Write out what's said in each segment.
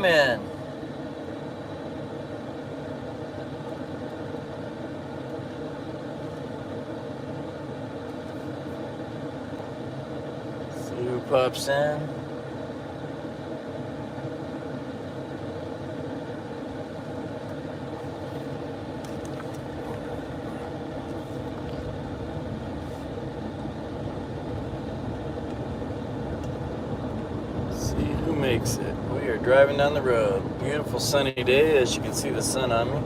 in. See who pops in. Makes it. We are driving down the road. Beautiful sunny day, as you can see the sun on me.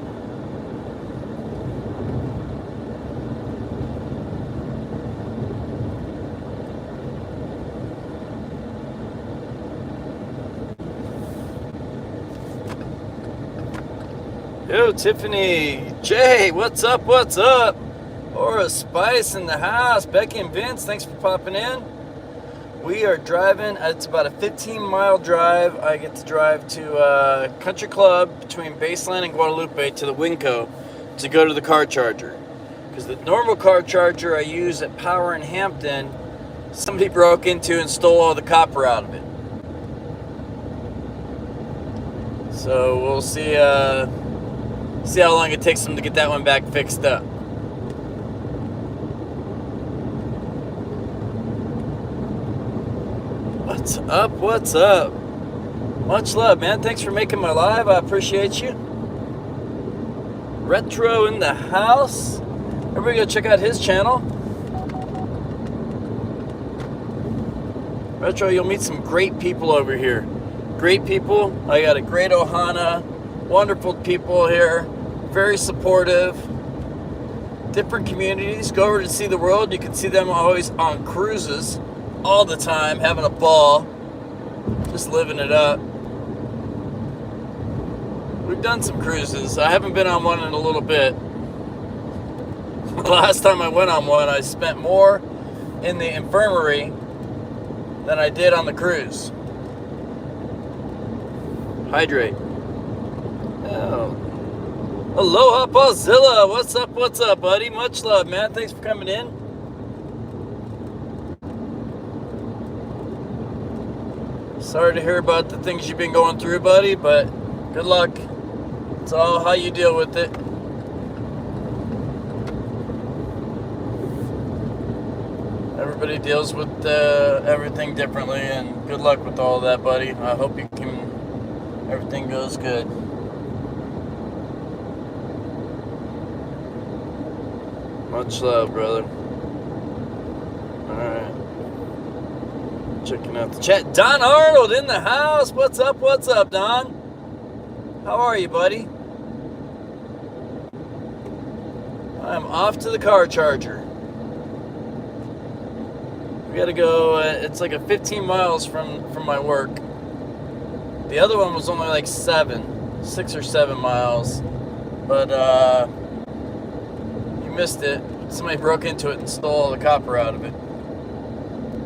Yo, Tiffany, Jay, what's up? What's up? Aura Spice in the house. Becky and Vince, thanks for popping in. We are driving. It's about a 15-mile drive. I get to drive to Country Club between Baseline and Guadalupe to the Winco to go to the car charger. Because the normal car charger I use at Power in Hampton, somebody broke into and stole all the copper out of it. So we'll see how long it takes them to get that one back fixed up. What's up? What's up? Much love, man. Thanks for making my live. I appreciate you. Retro in the house. Everybody go check out his channel. Retro, you'll meet some great people over here. Great people. I got a great Ohana. Wonderful people here. Very supportive. Different communities. Go over to see the world. You can see them always on cruises. All the time, having a ball, just living it up. We've done some cruises. I haven't been on one in a little bit. The last time I went on one, I spent more in the infirmary than I did on the cruise. Hydrate. Oh. Aloha Paulzilla. What's up, buddy? Much love, man. Thanks for coming in. Sorry to hear about the things you've been going through, buddy, but good luck. It's all how you deal with it. Everybody deals with everything differently, and good luck with all that, buddy. I hope everything goes good. Much love, brother. All right. Checking out the chat. Don Arnold in the house. What's up, Don? How are you, buddy? I'm off to the car charger. We gotta go, it's like a 15 miles from my work. The other one was only like 6 or 7 miles. But, you missed it. Somebody broke into it and stole all the copper out of it.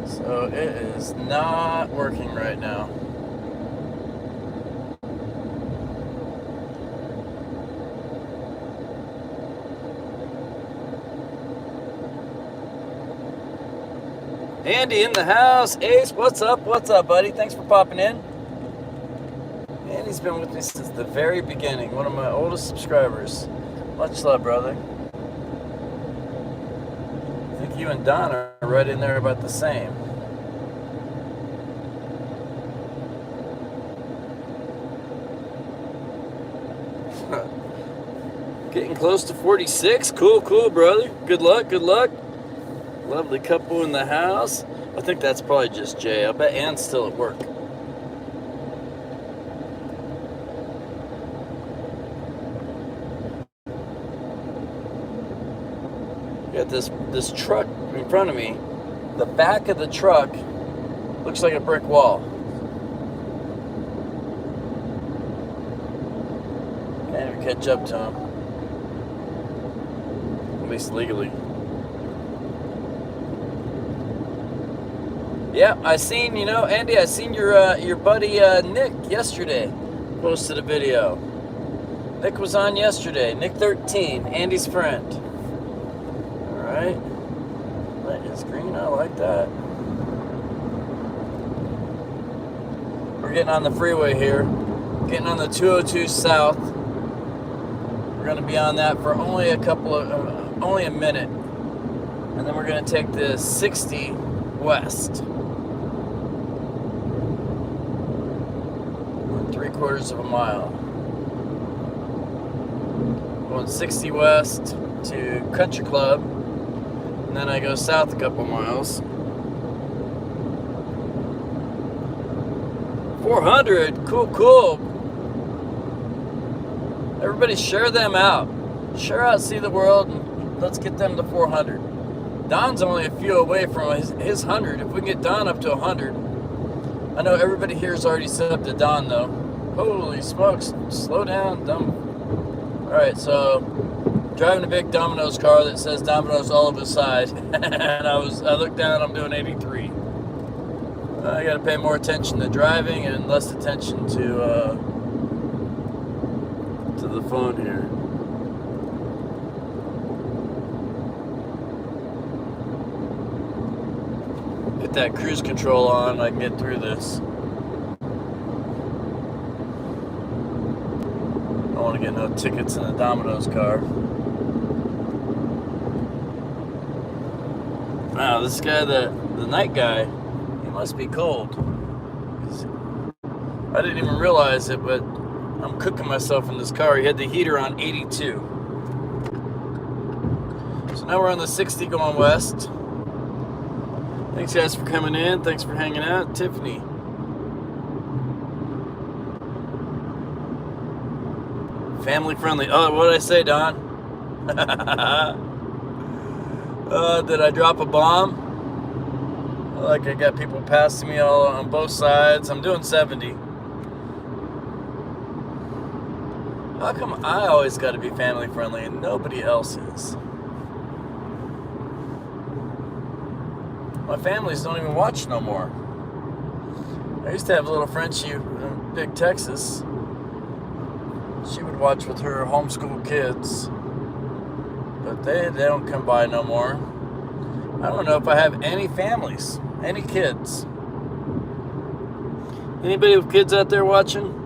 So it is not working right now. Andy in the house. Ace, what's up? What's up, buddy? Thanks for popping in. Andy's been with me since the very beginning. One of my oldest subscribers. Much love, brother. I think you and Don are right in there about the same. Getting close to 46. Cool, brother. Good luck. Lovely couple in the house. I think that's probably just Jay. I bet Ann's still at work. Got this truck in front of me. The back of the truck looks like a brick wall. Can't even catch up to him. At least legally. Yeah, Andy, I seen your buddy Nick yesterday posted a video. Nick was on yesterday. Nick 13, Andy's friend. Alright. Light is green, I like that. We're getting on the freeway here. Getting on the 202 South. We're going to be on that for only a minute. And then we're going to take the 60 west. 3/4 of a mile. Going 60 west to Country Club. And then I go south a couple miles. 400, cool. Everybody share them out. Share out, see the world, and let's get them to 400. Don's only a few away from his 100. If we can get Don up to 100. I know everybody here is already set up to Don though. Holy smokes, slow down, dumb. Alright, so driving a big Domino's car that says Domino's all over the side. And I looked down, I'm doing 83. I gotta pay more attention to driving and less attention to the phone here. Get that cruise control on, I can get through this. I don't want to get no tickets in the Domino's car. Wow, this guy, the night guy, he must be cold. I didn't even realize it, but I'm cooking myself in this car. He had the heater on 82. So now we're on the 60 going west. Thanks guys for coming in. Thanks for hanging out. Tiffany. Family friendly. Oh, what did I say, Don? Did I drop a bomb? Like I got people passing me all on both sides. I'm doing 70. How come I always got to be family friendly and nobody else is? My families don't even watch no more. I used to have a little friend, she in Big Texas. She would watch with her homeschool kids. But they don't come by no more. I don't know if I have any families, any kids. Anybody with kids out there watching?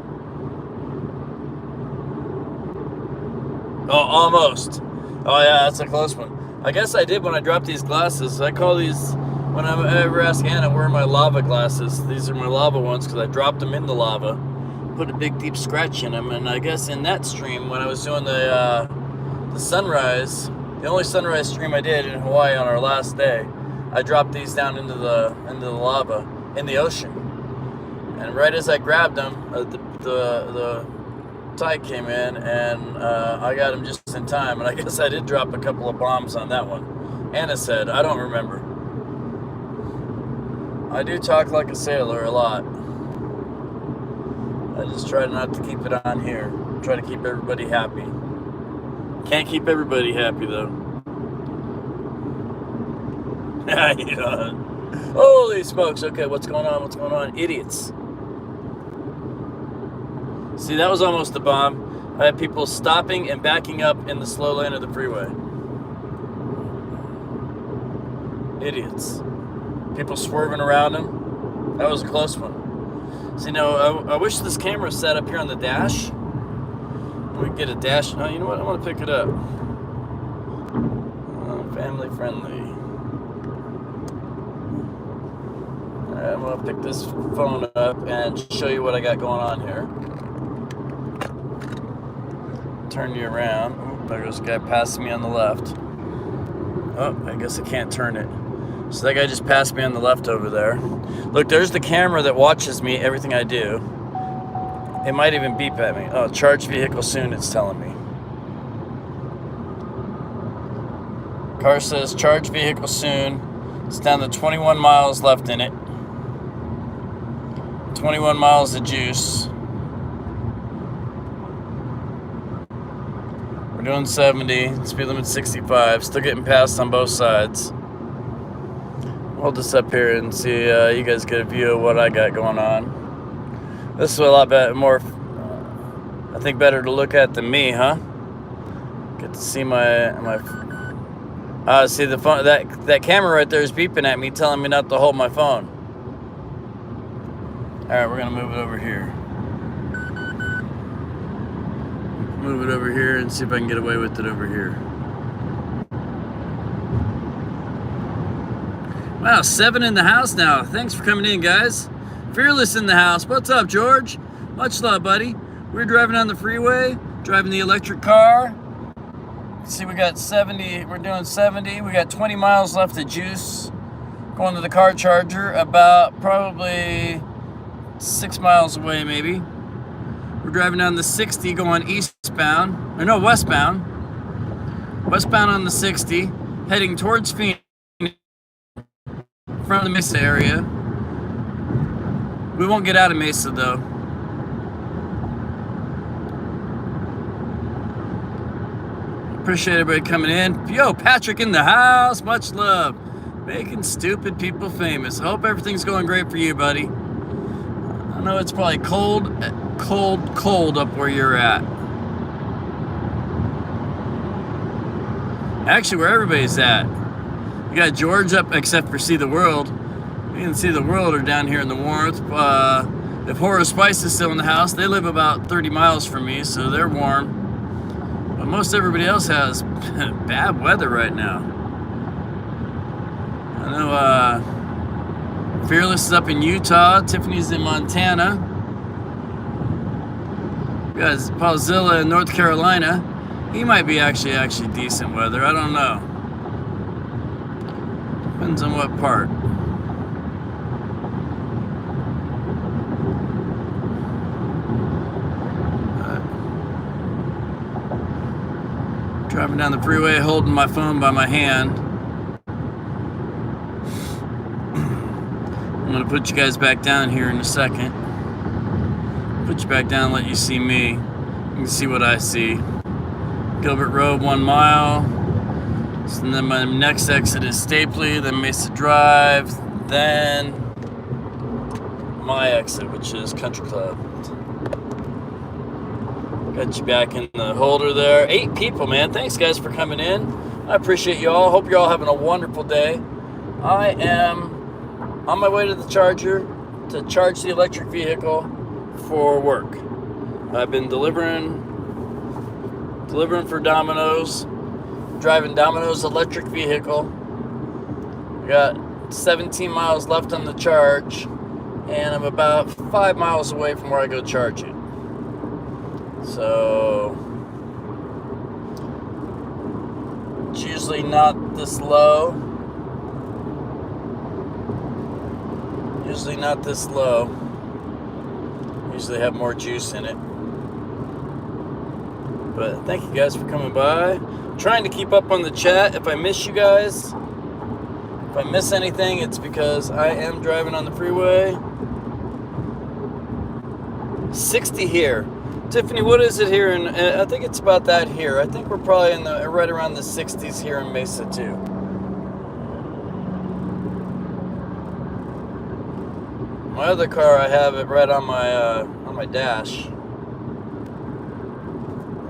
Oh, almost. Oh yeah, that's a close one. I guess I did when I dropped these glasses. I call these, when I ever ask Anna where are my lava glasses, these are my lava ones because I dropped them in the lava. Put a big deep scratch in them, and I guess in that stream when I was doing the sunrise, the only sunrise stream I did in Hawaii on our last day, I dropped these down into the lava in the ocean, and right as I grabbed them, the tide came in, and I got them just in time, and I guess I did drop a couple of bombs on that one. Anna said, I don't remember. I do talk like a sailor a lot. I just try not to keep it on here. Try to keep everybody happy. Can't keep everybody happy though. Yeah. Holy smokes. Okay, what's going on? What's going on? Idiots. See, that was almost a bomb. I had people stopping and backing up in the slow lane of the freeway. Idiots. People swerving around them. That was a close one. See, now, I wish this camera was set up here on the dash. We could get a dash. Oh, you know what? I want to pick it up. Family friendly. Alright, I'm going to pick this phone up and show you what I got going on here. Turn you around. Oh, there goes a guy passing me on the left. Oh, I guess I can't turn it. So that guy just passed me on the left over there. Look, there's the camera that watches me, everything I do. It might even beep at me. Oh, charge vehicle soon, it's telling me. Car says charge vehicle soon. It's down to 21 miles left in it. 21 miles of juice. We're doing 70, speed limit 65, still getting passed on both sides. Hold this up here and see you guys get a view of what I got going on. This is a lot better, more, I think better to look at than me, huh? Get to see my see the phone, that camera right there is beeping at me, telling me not to hold my phone. All right, we're gonna move it over here. move it over here and see if I can get away with it over here. Wow, 7 in the house now. Thanks for coming in, guys. Fearless in the house. What's up, George? Much love, buddy. We're driving on the freeway, driving the electric car. See, we got 70. We're doing 70. We got 20 miles left to juice. Going to the car charger, about probably 6 miles away, maybe. We're driving down the 60, going eastbound, or no, westbound. Westbound on the 60, heading towards Phoenix from the Mesa area. We won't get out of Mesa, though. Appreciate everybody coming in. Yo, Patrick in the house. Much love. Making stupid people famous. I hope everything's going great for you, buddy. I know it's probably cold up where you're at. Actually, where everybody's at. You got George up, except for See the World. Me and See the World are down here in the warmth. If Horror Spice is still in the house, they live about 30 miles from me, so they're warm. But most everybody else has bad weather right now. I know Fearless is up in Utah. Tiffany's in Montana. You guys, Paulzilla in North Carolina. He might be actually decent weather. I don't know. Depends on what part. Driving down the freeway, holding my phone by my hand. I'm gonna put you guys back down here in a second. Put you back down, let you see me. You can see what I see. Gilbert Road, 1 mile. So then my next exit is Stapley, then Mesa Drive, then my exit, which is Country Club. Got you back in the holder there. 8 people, man. Thanks, guys, for coming in. I appreciate you all. Hope you're all having a wonderful day. I am on my way to the charger to charge the electric vehicle for work. I've been delivering for Domino's, driving Domino's electric vehicle. We got 17 miles left on the charge, and I'm about 5 miles away from where I go charge it. So it's usually not this low. Usually not this low. Usually have more juice in it. But thank you guys for coming by. I'm trying to keep up on the chat. If I miss you guys, if I miss anything, it's because I am driving on the freeway. 60 here. Tiffany, what is it here? And I think it's about that here. I think we're probably in the right around the 60s here in Mesa too. My other car, I have it right on my dash.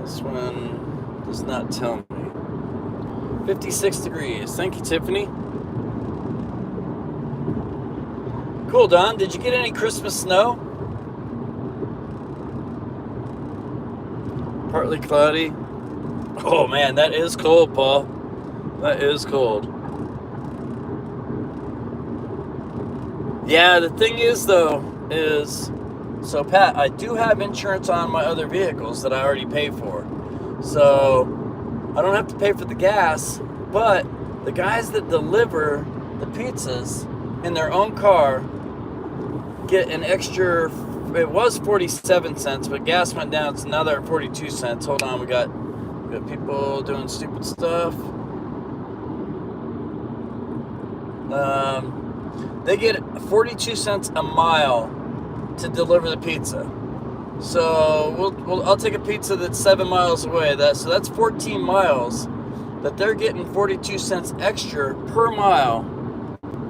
This one does not tell me. 56 degrees. Thank you, Tiffany. Cool, Don. Did you get any Christmas snow? Partly cloudy. Oh man, that is cold, Paul. That is cold. Yeah, the thing is though, so Pat, I do have insurance on my other vehicles that I already pay for. So I don't have to pay for the gas, but the guys that deliver the pizzas in their own car get an extra. It was 47 cents, but gas went down, so now they're at 42 cents. Hold on, we got people doing stupid stuff. They get 42 cents a mile to deliver the pizza. So I'll take a pizza that's 7 miles away. So that's 14 miles that they're getting 42 cents extra per mile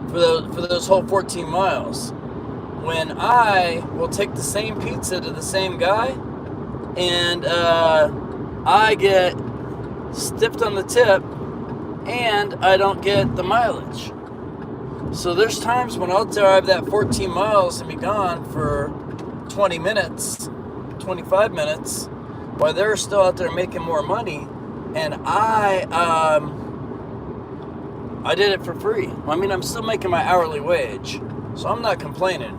for those whole 14 miles. When I will take the same pizza to the same guy, and I get stiffed on the tip, and I don't get the mileage. So there's times when I'll drive that 14 miles and be gone for 20 minutes, 25 minutes, while they're still out there making more money, and I did it for free. I mean, I'm still making my hourly wage, so I'm not complaining.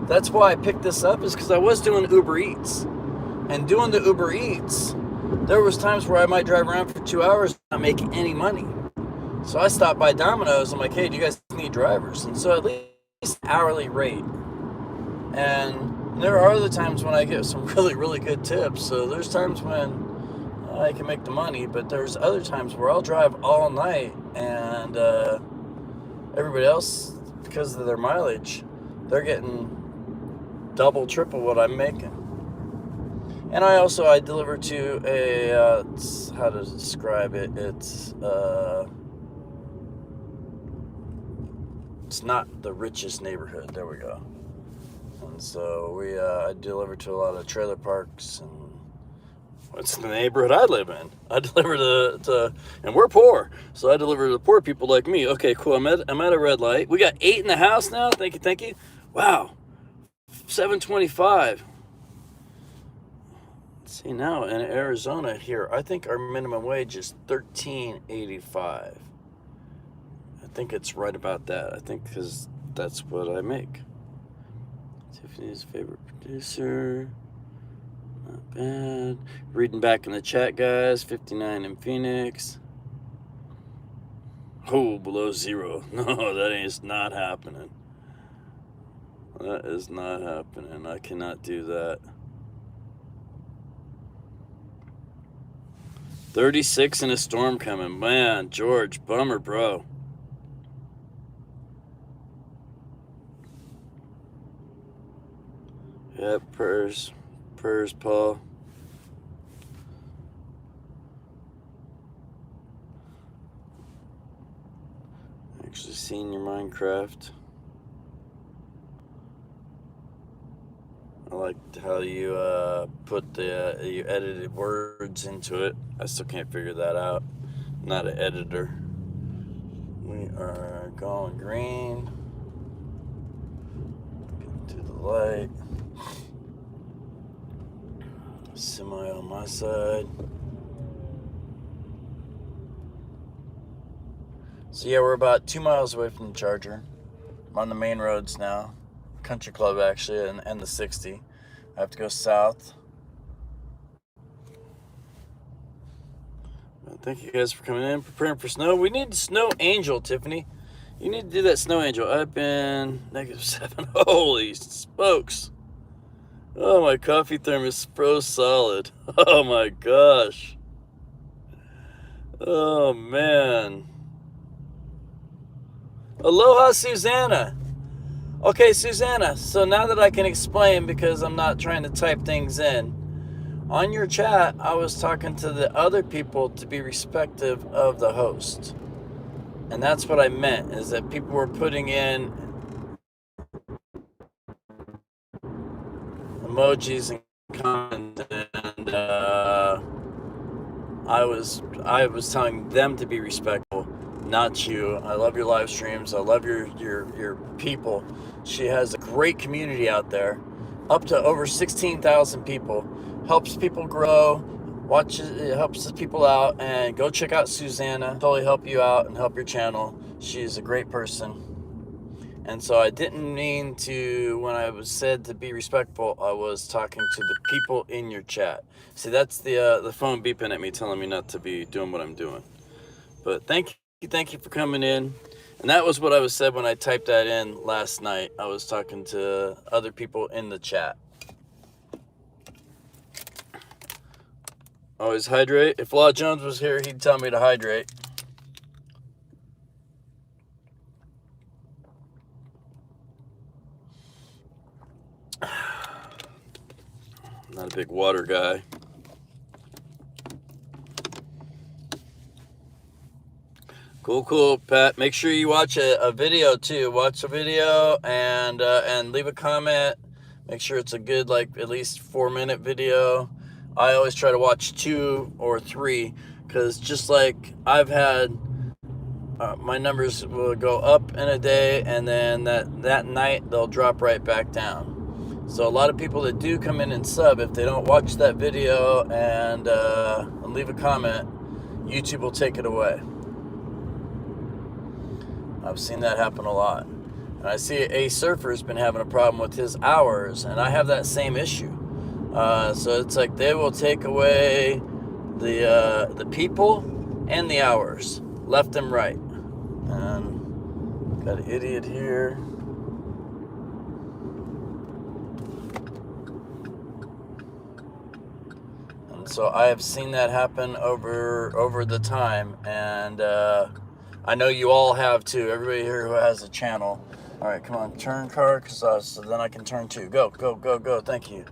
That's why I picked this up, is because I was doing Uber Eats. And doing the Uber Eats, there was times where I might drive around for 2 hours not making any money. So I stopped by Domino's. I'm like, hey, do you guys need drivers? And so at least hourly rate. And there are other times when I get some really, really good tips. So there's times when I can make the money, but there's other times where I'll drive all night, and everybody else, because of their mileage, they're getting double, triple what I'm making. And I deliver to a, how to describe it, it's not the richest neighborhood, there we go. And so I deliver to a lot of trailer parks, and it's the neighborhood I live in. I deliver to and we're poor, so I deliver to the poor people like me. Okay, cool, I'm at a red light. We got 8 in the house now, thank you. Wow, 725. See, now in Arizona here, I think our minimum wage is $13.85. I think it's right about that. I think because that's what I make. Tiffany's favorite producer. Not bad. Reading back in the chat, guys. 59 in Phoenix. Oh, below zero. No, that is not happening. That is not happening. I cannot do that. 36 and a storm coming. Man, George, bummer, bro. Yep, prayers, Paul. Actually seen your Minecraft. I liked how you put you edited words into it. I still can't figure that out. I'm not an editor. We are going green. Get to the light. Semi on my side. So yeah, we're about 2 miles away from the charger. I'm on the main roads now. Country Club, actually, and the 60. I have to go south. Well, thank you guys for coming in. Preparing for snow. We need snow angel, Tiffany. You need to do that snow angel. I've been -7. Holy smokes. Oh, my coffee thermos froze solid. Oh my gosh. Oh man. Aloha, Susanna. Okay, Susanna, so now that I can explain, because I'm not trying to type things in, on your chat, I was talking to the other people to be respectful of the host. And that's what I meant, is that people were putting in emojis and comments, and I was telling them to be respectful, not you. I love your live streams. I love your people. She has a great community out there, up to over 16,000 people. Helps people grow. It helps people out. And go check out Susanna. Totally help you out and help your channel. She's a great person. And so I didn't mean to, when I was said to be respectful, I was talking to the people in your chat. See, that's the phone beeping at me, telling me not to be doing what I'm doing. But thank you for coming in. And that was what I was said when I typed that in last night. I was talking to other people in the chat. Always hydrate. If Law Jones was here, he'd tell me to hydrate. Not a big water guy. Cool, Pat. Make sure you watch a video too. Watch a video and leave a comment. Make sure it's a good, like, at least 4-minute video. I always try to watch 2 or 3, because just like I've had, my numbers will go up in a day, and then that night they'll drop right back down. So a lot of people that do come in and sub, if they don't watch that video and leave a comment, YouTube will take it away. I've seen that happen a lot. And I see a surfer has been having a problem with his hours, and I have that same issue. So it's like they will take away the people and the hours, left and right. And got an idiot here. And so I have seen that happen over the time, and I know you all have too. Everybody here who has a channel. All right, come on, turn car, so then I can turn too. Go, go, go, go. Thank you.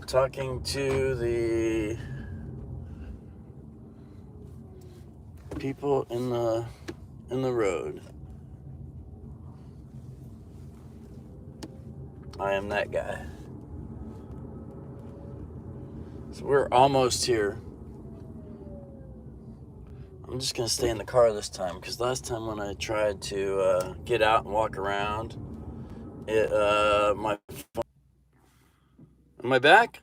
Talking to the people in the road. I am that guy. So we're almost here. I'm just gonna stay in the car this time, because last time when I tried to get out and walk around, my phone. Am I back?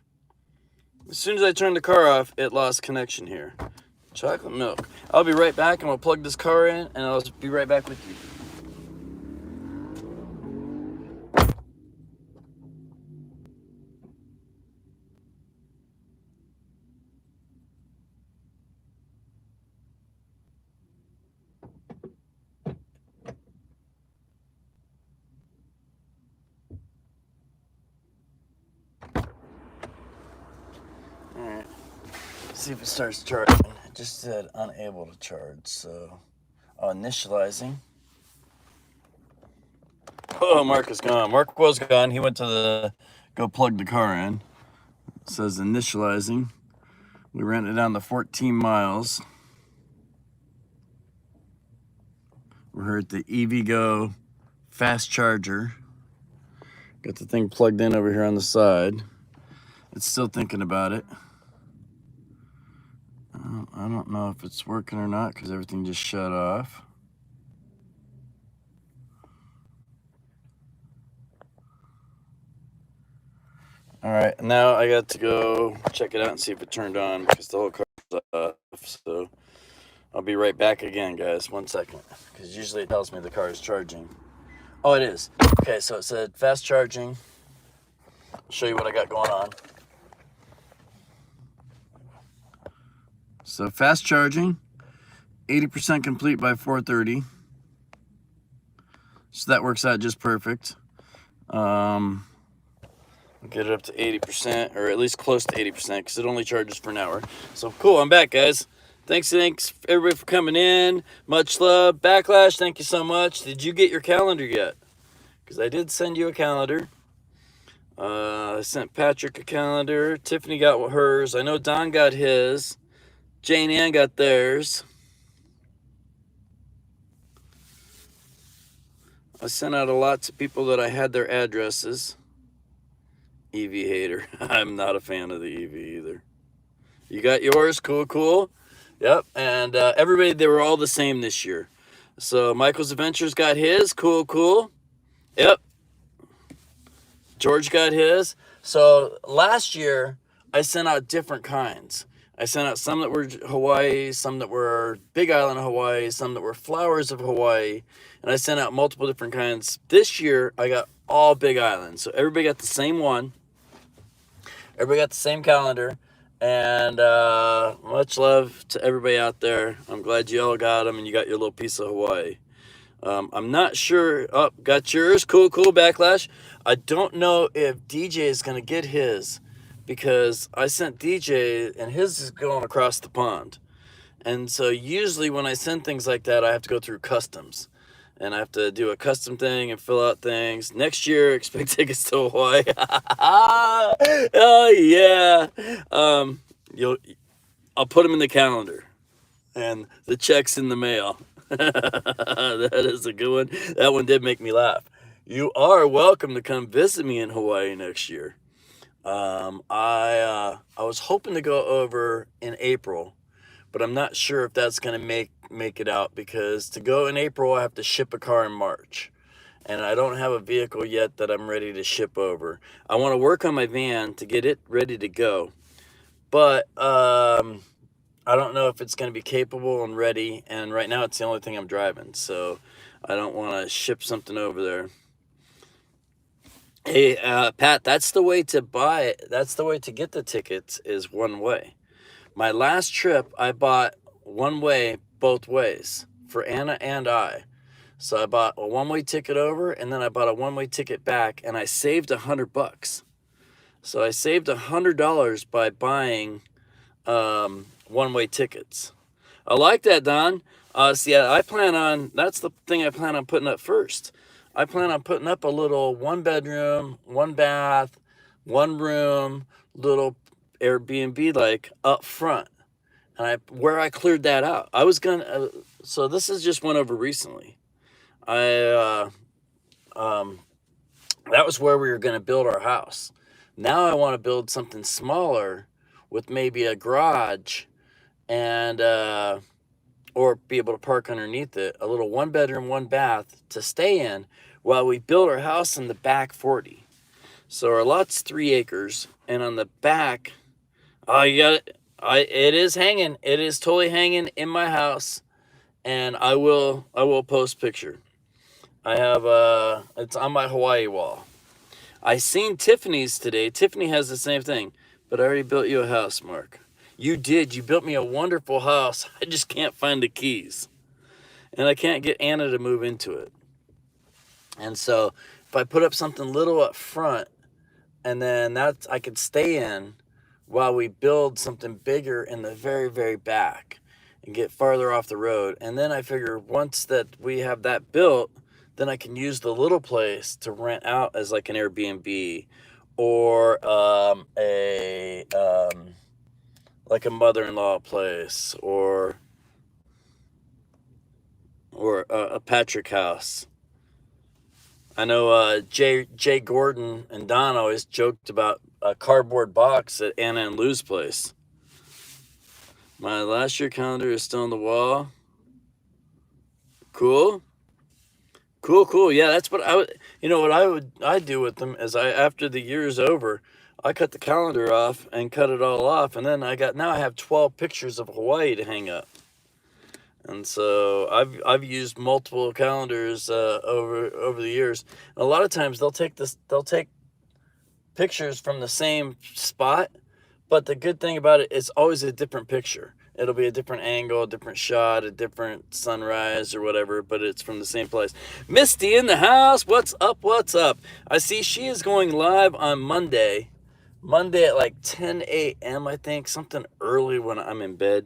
As soon as I turned the car off, it lost connection here. Chocolate milk. I'll be right back, and we'll plug this car in, and I'll be right back with you. Alright. See if it starts charging. It just said unable to charge, so initializing. Oh, Mark is gone. Mark was gone. He went to go plug the car in. It says initializing. We ran it down to 14 miles. We're at the EVgo fast charger. Got the thing plugged in over here on the side. It's still thinking about it. I don't know if it's working or not, because everything just shut off. All right, now I got to go check it out and see if it turned on, because the whole car's off. So I'll be right back again, guys. 1 second, because usually it tells me the car is charging. Oh, it is. Okay, so it said fast charging. I'll show you what I got going on. So fast charging, 80% complete by 4:30. So that works out just perfect. I'll get it up to 80%, or at least close to 80%, because it only charges for an hour. So cool, I'm back, guys. Thanks everybody for coming in. Much love. Backlash, thank you so much. Did you get your calendar yet? Because I did send you a calendar. I sent Patrick a calendar. Tiffany got hers. I know Don got his. Jane Ann got theirs. I sent out a lot to people that I had their addresses. EV hater. I'm not a fan of the EV either. You got yours? Cool, cool. Yep. And everybody, they were all the same this year. So Michael's Adventures got his. Cool, cool. Yep. George got his. So last year, I sent out different kinds. I sent out some that were Hawaii, some that were Big Island of Hawaii, some that were Flowers of Hawaii, and I sent out multiple different kinds. This year, I got all Big Island. So everybody got the same one. Everybody got the same calendar. And much love to everybody out there. I'm glad you all got them and you got your little piece of Hawaii. I'm not sure. Oh, got yours. Cool, cool. Backlash. I don't know if DJ is going to get his, because I sent DJ and his is going across the pond. And so usually when I send things like that, I have to go through customs. And I have to do a custom thing and fill out things. Next year, expect tickets to Hawaii. Oh, yeah. I'll put them in the calendar. And the check's in the mail. That is a good one. That one did make me laugh. You are welcome to come visit me in Hawaii next year. I was hoping to go over in April, but I'm not sure if that's going to make it out, because to go in April, I have to ship a car in March. And I don't have a vehicle yet that I'm ready to ship over. I want to work on my van to get it ready to go. But I don't know if it's going to be capable and ready. And right now it's the only thing I'm driving. So I don't want to ship something over there. Hey, Pat, that's the way to buy it. That's the way to get the tickets, is one way. My last trip, I bought one way both ways for Anna and I. So I bought a one-way ticket over, and then I bought a one-way ticket back, and I saved $100. So I saved $100 by buying one-way tickets. I like that, Don. So yeah, that's the thing I plan on putting up first. I plan on putting up a little 1-bedroom, 1-bath, 1-room, little Airbnb like up front. And where I cleared that out. I was gonna, so this is just went over recently. That was where we were gonna build our house. Now I want to build something smaller with maybe a garage and, or be able to park underneath it, a little 1-bedroom, 1-bath to stay in while we build our house in the back 40. So our lot's 3 acres, and on the back, you got it. It is hanging. It is totally hanging in my house, and I will post picture. I have it's on my Hawaii wall. I seen Tiffany's today. Tiffany has the same thing, but I already built you a house, Mark. You did. You built me a wonderful house. I just can't find the keys, and I can't get Anna to move into it. And so if I put up something little up front, and then I could stay in while we build something bigger in the very, very back and get farther off the road. And then I figure once that we have that built, then I can use the little place to rent out as like an Airbnb or like a mother-in-law place or a Patrick house. I know Jay Gordon and Don always joked about a cardboard box at Anna and Lou's place. My last year calendar is still on the wall. Cool. Yeah, that's what I would. You know what I do with them is after the year's over, I cut the calendar off and cut it all off, and then now I have 12 pictures of Hawaii to hang up. And so I've used multiple calendars over the years. And a lot of times they'll take pictures from the same spot, but the good thing about it is always a different picture. It'll be a different angle, a different shot, a different sunrise or whatever, but it's from the same place. Misty in the house. What's up? I see she is going live on Monday at like 10 a.m. I think, something early when I'm in bed.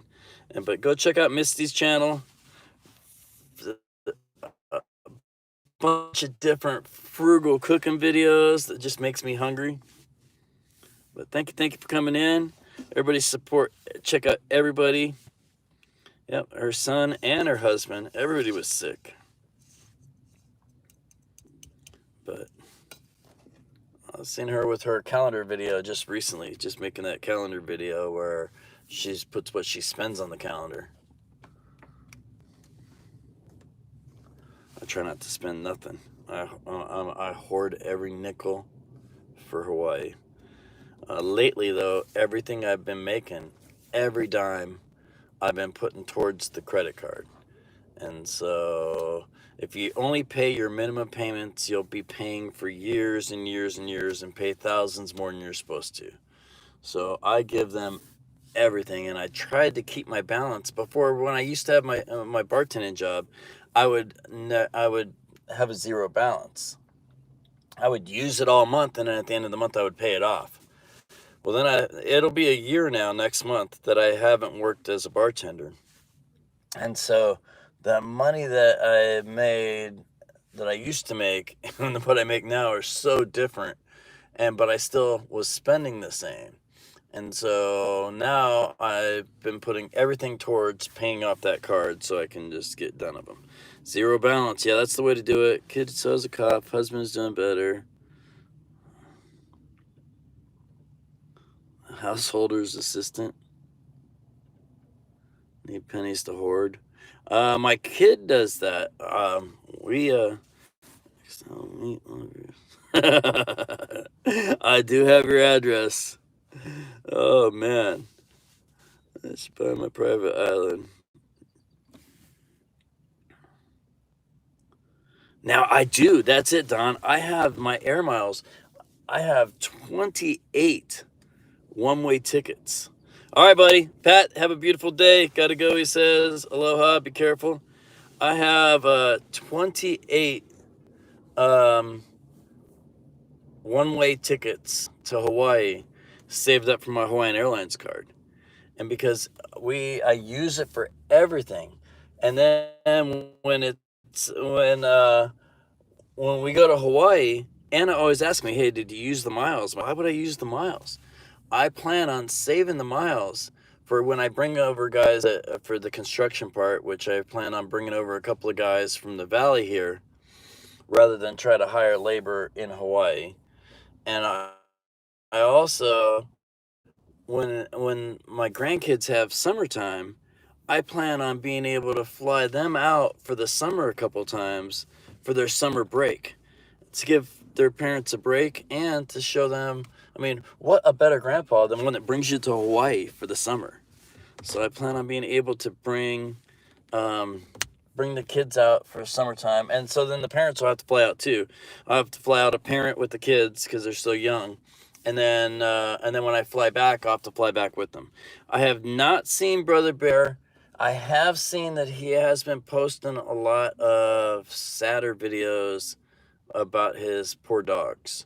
But go check out Misty's channel. A bunch of different frugal cooking videos that just makes me hungry. But thank you for coming in. Everybody support, check out everybody. Yep, her son and her husband. Everybody was sick. But I've seen her with her calendar video just recently, just making that calendar video where she puts what she spends on the calendar. I try not to spend nothing. I hoard every nickel for Hawaii. Lately, though, everything I've been making, every dime, I've been putting towards the credit card. And so if you only pay your minimum payments, you'll be paying for years and years and years and pay thousands more than you're supposed to. So I give them everything, and I tried to keep my balance. Before, when I used to have my bartending job, I would have a zero balance. I would use it all month, and then at the end of the month I would pay it off. Well, then it'll be a year now next month that I haven't worked as a bartender. And so the money that I made, that I used to make, and what I make now are so different. But I still was spending the same. And so now I've been putting everything towards paying off that card so I can just get done with them. Zero balance. Yeah, that's the way to do it. Kid sells a cop. Husband's doing better. Householder's assistant. Need pennies to hoard. My kid does that. I do have your address. Oh man, that's by my private island. Now I do. That's it, Don. I have my air miles. I have 28 one-way tickets. All right, buddy. Pat, have a beautiful day. Gotta go, he says. Aloha, be careful. I have 28 one-way tickets to Hawaii saved up from my Hawaiian Airlines card. And because I use it for everything. And then when we go to Hawaii, Anna always asks me, hey, did you use the miles? Why would I use the miles? I plan on saving the miles for when I bring over guys for the construction part, which I plan on bringing over a couple of guys from the valley here rather than try to hire labor in Hawaii. And I also, when my grandkids have summertime, I plan on being able to fly them out for the summer a couple times for their summer break, to give their parents a break and to show them, I mean, what a better grandpa than one that brings you to Hawaii for the summer. So I plan on being able to bring the kids out for summertime, and so then the parents will have to fly out too. I'll have to fly out a parent with the kids because they're so young, and then when I fly back, I'll have to fly back with them. I have not seen Brother Bear. I have seen that he has been posting a lot of sadder videos about his poor dogs.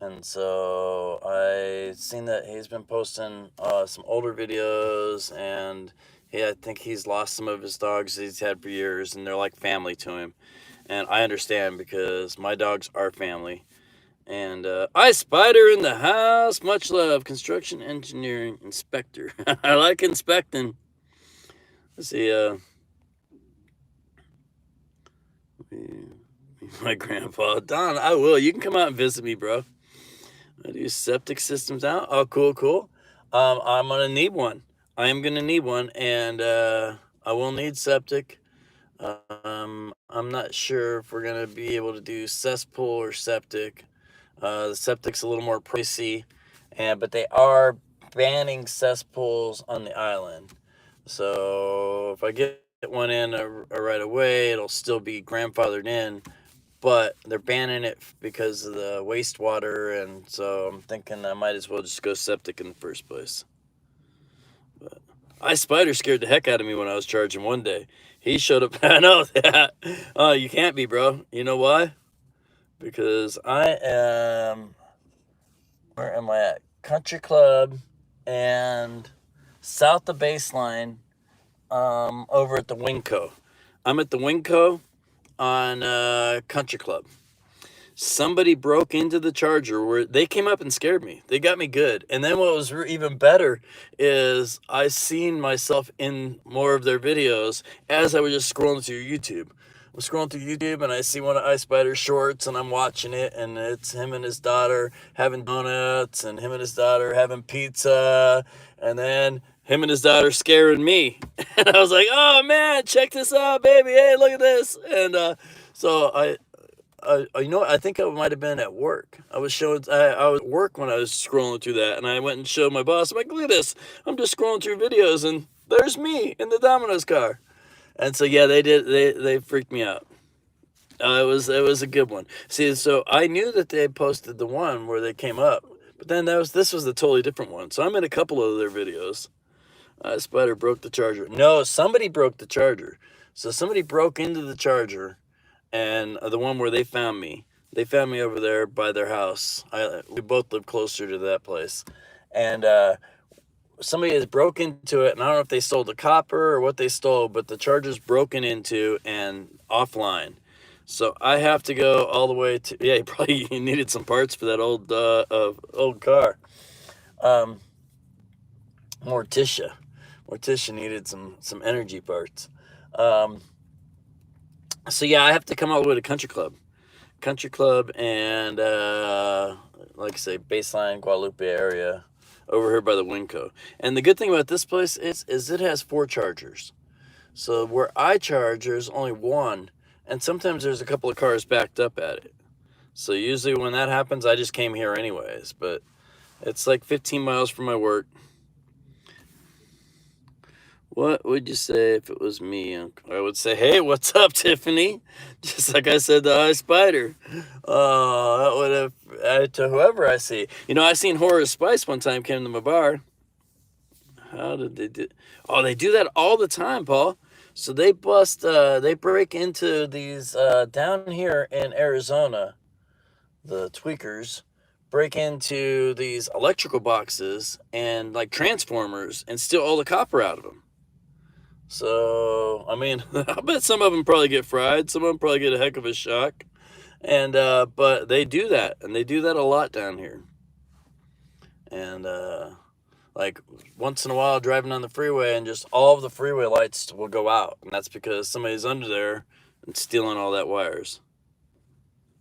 And so I've seen that he's been posting some older videos, and I think he's lost some of his dogs he's had for years, and they're like family to him. And I understand because my dogs are family. And I Spider in the house. Much love. Construction engineering inspector. I like inspecting. Let's see. My grandpa. Don, I will. You can come out and visit me, bro. I do septic systems out. Oh, cool. I'm going to need one. I am going to need one, and I will need septic. I'm not sure if we're going to be able to do cesspool or septic. The septic's a little more pricey, but they are banning cesspools on the island. So if I get one in right away, it'll still be grandfathered in, but they're banning it because of the wastewater, and so I'm thinking I might as well just go septic in the first place. But Spider scared the heck out of me when I was charging one day. He showed up. I know that. Oh, you can't be, bro. You know why? Because I am, where am I at? Country Club and south of Baseline, over at the Wingco. I'm at the Wingco on Country Club. Somebody broke into the Charger where they came up and scared me. They got me good. And then what was even better is I seen myself in more of their videos as I was just scrolling through YouTube. I'm scrolling through YouTube and I see one of Spider's shorts and I'm watching it, and it's him and his daughter having donuts and him and his daughter having pizza, and then him and his daughter scaring me. And I was like, oh man, check this out, baby. Hey, look at this. And so you know what? I think I might have been at work. I was at work when I was scrolling through that, and I went and showed my boss. I'm like, look at this. I'm just scrolling through videos, and there's me in the Domino's car. And so yeah, they freaked me out. It was a good one. See, so I knew that they had posted the one where they came up, but then this was a totally different one. So I'm in a couple of their videos. Spider broke the Charger. No, somebody broke the Charger. So somebody broke into the Charger, and the one where they found me over there by their house. We both live closer to that place, and somebody has broke into it, and I don't know if they stole the copper or what they stole, but the Charger's broken into and offline. So I have to go all the way to, yeah, he needed some parts for that old car. Morticia needed some energy parts. So yeah, I have to come all the way to Country Club and like I say, Baseline, Guadalupe area, over here by the Wingco. And the good thing about this place is it has 4 chargers. So where I charge, there's only one, and sometimes there's a couple of cars backed up at it. So usually when that happens, I just came here anyways. But it's like 15 miles from my work. What would you say if it was me? I would say, hey, what's up, Tiffany? Just like I said to iSpider. That would have to whoever I see. You know, I seen Horror Spice one time came to my bar. How did they do? Oh, they do that all the time, Paul. So they break into these down here in Arizona. The tweakers break into these electrical boxes and like transformers and steal all the copper out of them. So, I mean, I bet some of them probably get fried. Some of them probably get a heck of a shock. And, but they do that, and they do that a lot down here. And, like, once in a while, driving on the freeway, and just all of the freeway lights will go out. And that's because somebody's under there and stealing all that wires.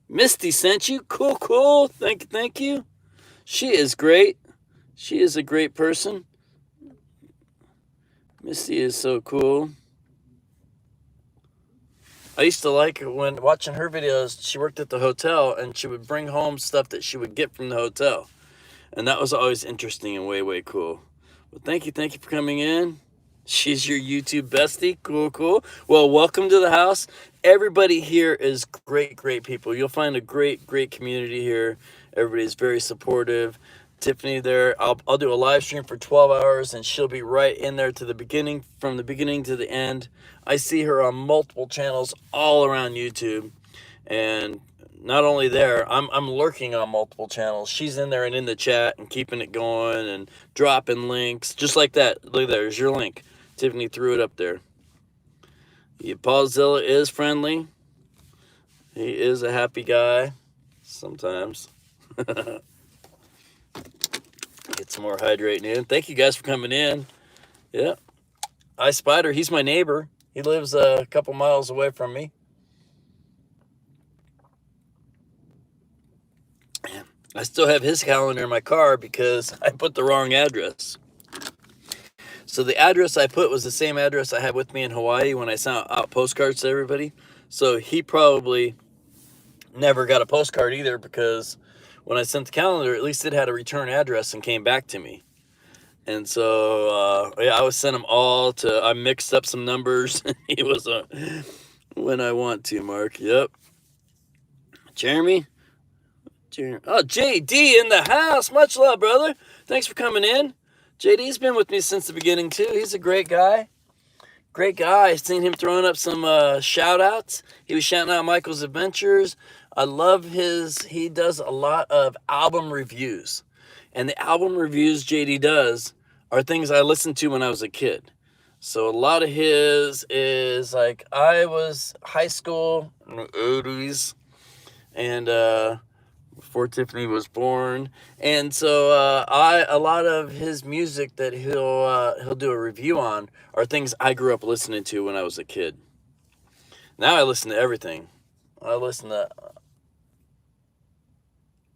Misty sent you. Cool. Thank you. She is great. She is a great person. Misty is so cool. I used to like when watching her videos. She worked at the hotel, and she would bring home stuff that she would get from the hotel. And that was always interesting and way cool. Well, thank you for coming in. She's your YouTube bestie. Cool. Well, welcome to the house. Everybody here is great people. You'll find a great community here. Everybody's very supportive. Tiffany there, I'll do a live stream for 12 hours, and she'll be right in there to the beginning, from the beginning to the end. I see her on multiple channels all around YouTube, and not only there, I'm lurking on multiple channels. She's in there and in the chat and keeping it going and dropping links just like that. Look, there's your link. Tiffany threw it up there. Yeah, Paulzilla is friendly. He is a happy guy sometimes. Get some more hydrating in. Thank you guys for coming in. Yeah. iSpider, he's my neighbor. He lives a couple miles away from me. I still have his calendar in my car because I put the wrong address. So the address I put was the same address I had with me in Hawaii when I sent out postcards to everybody. So he probably never got a postcard either, because when I sent the calendar, at least it had a return address and came back to me. And so, yeah, I was sent them all to, I mixed up some numbers. It was when I want to, Mark. Yep. Jeremy. Oh, JD in the house. Much love, brother. Thanks for coming in. JD's been with me since the beginning, too. He's a great guy. Great guy. I've seen him throwing up some shout-outs. He was shouting out Michael's Adventures. I love he does a lot of album reviews. And the album reviews JD does are things I listened to when I was a kid. So a lot of his is like, I was high school in the 80s, and before Tiffany was born. And so a lot of his music that he'll do a review on are things I grew up listening to when I was a kid. Now I listen to everything. I listen to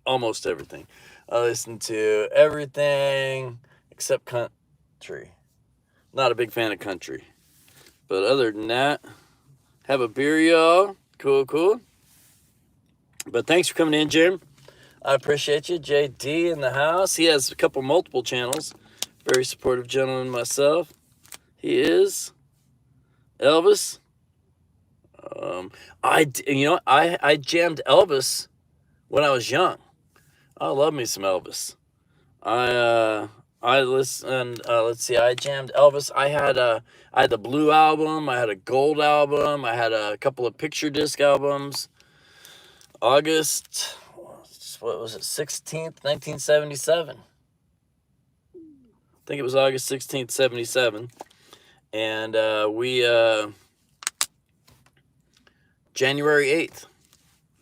almost everything. I listen to everything except country. Not a big fan of country. But other than that, have a beer, y'all. Cool. But thanks for coming in, Jim. I appreciate you. JD in the house. He has a couple multiple channels. Very supportive gentleman myself. He is. Elvis. I jammed Elvis when I was young. I love me some Elvis. I listened, let's see, I jammed Elvis. I had the blue album, I had a gold album, I had a couple of picture disc albums. August, what was it, 16th, 1977. I think it was August 16th, 77. And January 8th.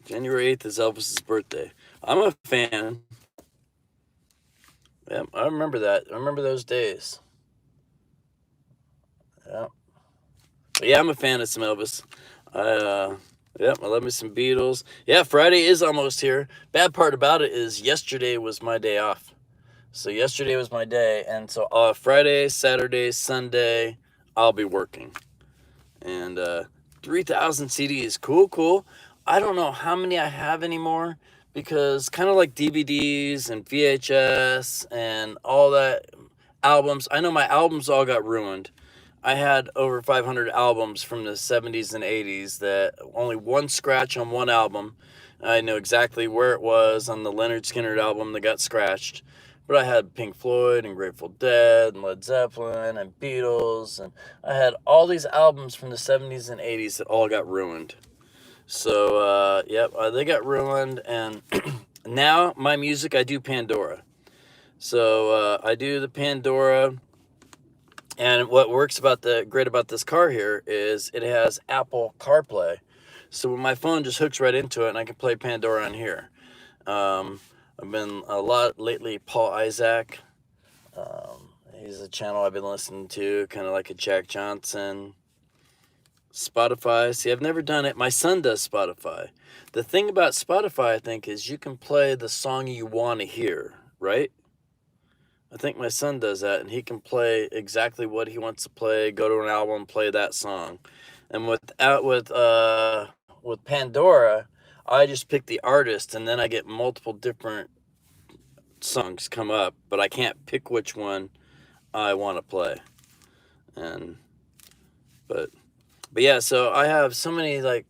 January 8th is Elvis's birthday. I'm a fan. Yeah, I remember that. I remember those days. Yeah. But yeah, I'm a fan of some Elvis. I love me some Beatles. Yeah, Friday is almost here. Bad part about it is yesterday was my day off. So yesterday was my day, and so Friday, Saturday, Sunday, I'll be working. And 3,000 CDs, cool. I don't know how many I have anymore because kind of like DVDs and VHS and all that albums. I know my albums all got ruined. I had over 500 albums from the 70s and 80s that only one scratch on one album. I know exactly where it was on the Leonard Skinner album that got scratched. But I had Pink Floyd and Grateful Dead and Led Zeppelin and Beatles. And I had all these albums from the 70s and 80s that all got ruined. So, they got ruined. And now my music, I do Pandora. So I do the Pandora. And what works great about this car here is it has Apple CarPlay. So when my phone just hooks right into it and I can play Pandora on here. I've been a lot lately, Paul Isaac. He's a channel I've been listening to, kind of like a Jack Johnson. Spotify. See, I've never done it. My son does Spotify. The thing about Spotify, I think, is you can play the song you want to hear, right? I think my son does that, and he can play exactly what he wants to play, go to an album, play that song. And with Pandora, I just pick the artist, and then I get multiple different songs come up, but I can't pick which one I want to play. But yeah, so I have so many like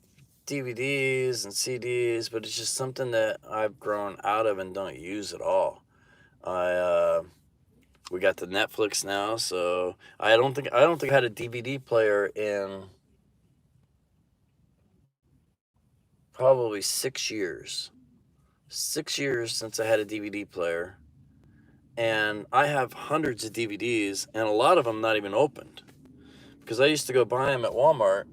DVDs and CDs, but it's just something that I've grown out of and don't use at all. We got the Netflix now, so I don't think I had a DVD player in probably 6 years. 6 years since I had a DVD player. And I have hundreds of DVDs, and a lot of them not even opened. Because I used to go buy them at Walmart,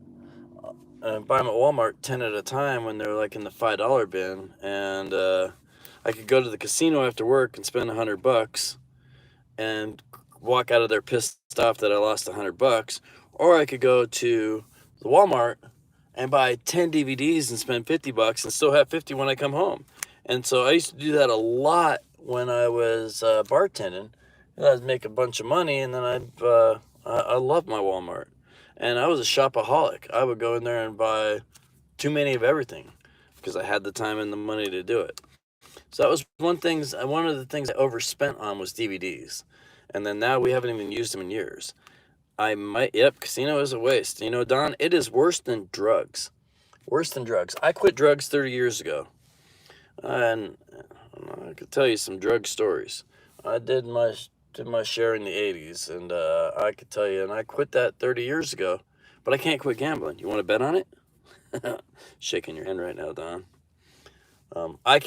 10 at a time when they're like in the $5 bin. And I could go to the casino after work and spend $100 and walk out of there pissed off that I lost $100. Or I could go to the Walmart and buy 10 DVDs and spend $50 and still have 50 when I come home. And so I used to do that a lot when I was bartending. And I'd make a bunch of money, and then I loved my Walmart. And I was a shopaholic. I would go in there and buy too many of everything because I had the time and the money to do it. So that was one of the things I overspent on was DVDs. And then now we haven't even used them in years. Casino is a waste. You know, Don, it is worse than drugs. Worse than drugs. I quit drugs 30 years ago. And I could tell you some drug stories. I did my share in the 80s, and I could tell you, and I quit that 30 years ago, but I can't quit gambling. You want to bet on it? Shaking your hand right now, Don. I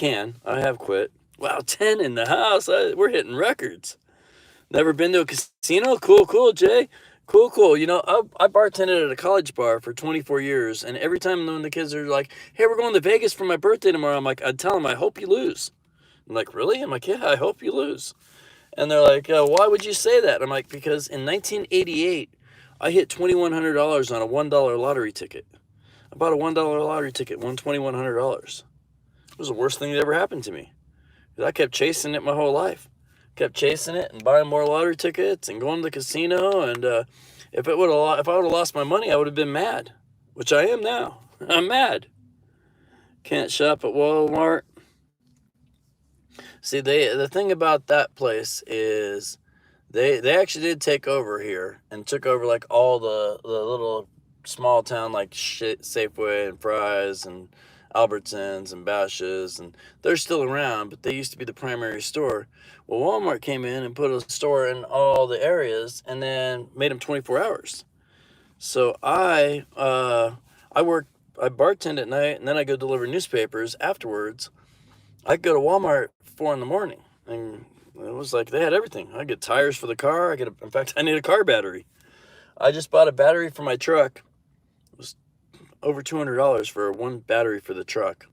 have quit. Wow, 10 in the house. We're hitting records. Never been to a casino? Cool, Jay. Cool. You know, I bartended at a college bar for 24 years, and every time when the kids are like, hey, we're going to Vegas for my birthday tomorrow, I'd tell them, I hope you lose. I'm like, really? I'm like, yeah, I hope you lose. And they're like, why would you say that? I'm like, because in 1988, I hit $2,100 on a $1 lottery ticket. I bought a $1 lottery ticket, won $2,100. It was the worst thing that ever happened to me. I kept chasing it my whole life. Kept chasing it and buying more lottery tickets and going to the casino. And if I would have lost my money, I would have been mad, which I am now. I'm mad. Can't shop at Walmart. See, the thing about that place is they actually did take over here and took over like all the little small town like Safeway and Fry's and Albertsons and Bashas, and they're still around, but they used to be the primary store. Well, Walmart came in and put a store in all the areas and then made them 24 hours. So I bartend at night, and then I go deliver newspapers afterwards. I go to Walmart 4 in the morning, and it was like they had everything. I get tires for the car. In fact, I need a car battery. I just bought a battery for my truck. It was over $200 for one battery for the truck.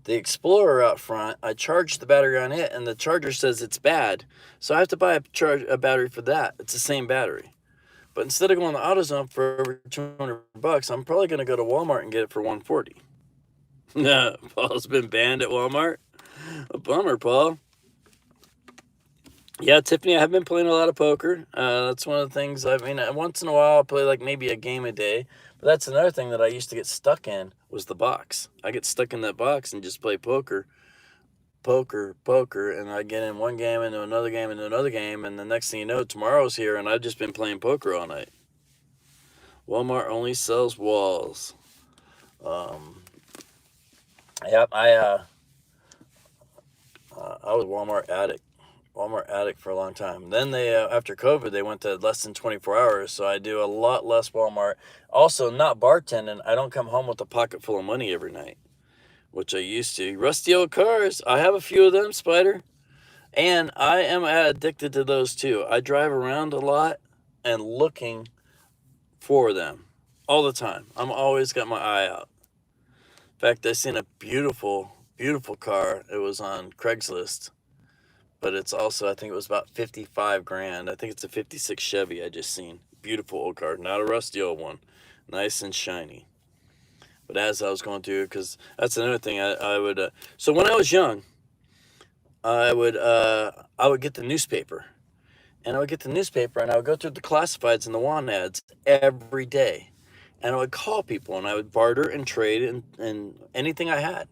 The Explorer out front, I charged the battery on it, and the charger says it's bad. So I have to buy a battery for that. It's the same battery. But instead of going to AutoZone for over $200, I'm probably going to go to Walmart and get it for $140. No, Paul's been banned at Walmart. A bummer, Paul. Yeah, Tiffany, I have been playing a lot of poker. That's one of the things. I mean, once in a while, I'll play like maybe a game a day. But that's another thing that I used to get stuck in was the box. I get stuck in that box and just play poker, poker, poker, and I get in one game into another game into another game, and the next thing you know, tomorrow's here, and I've just been playing poker all night. Walmart only sells walls. Um, yep, I was a Walmart addict for a long time. Then they, after COVID, they went to less than 24 hours. So I do a lot less Walmart. Also, not bartending. I don't come home with a pocket full of money every night, which I used to. Rusty old cars. I have a few of them, Spider. And I am addicted to those too. I drive around a lot and looking for them all the time. I'm always got my eye out. In fact, I seen a beautiful, beautiful car. It was on Craigslist, but it's also, I think it was about 55 grand. I think it's a 56 Chevy I just seen. Beautiful old car, not a rusty old one. Nice and shiny. But as I was going through, because that's another thing I would, so when I was young, I would get the newspaper. And I would get the newspaper and I would go through the classifieds and the want ads every day. And I would call people and I would barter and trade and anything I had.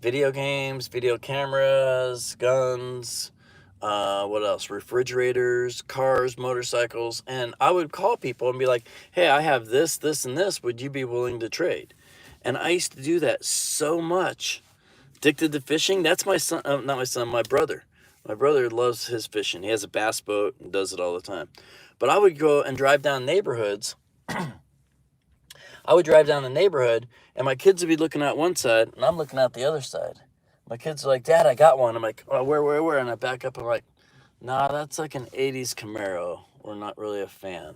Video games, video cameras, guns, what else? Refrigerators, cars, motorcycles. And I would call people and be like, hey, I have this, this, and this. Would you be willing to trade? And I used to do that so much. Addicted to fishing. That's my son, not my son, my brother. My brother loves his fishing. He has a bass boat and does it all the time. But I would go and drive down neighborhoods. I would drive down the neighborhood, and my kids would be looking out one side, and I'm looking out the other side. My kids are like, Dad, I got one. I'm like, oh, where? And I back up. I'm like, nah, that's like an 80s Camaro. We're not really a fan.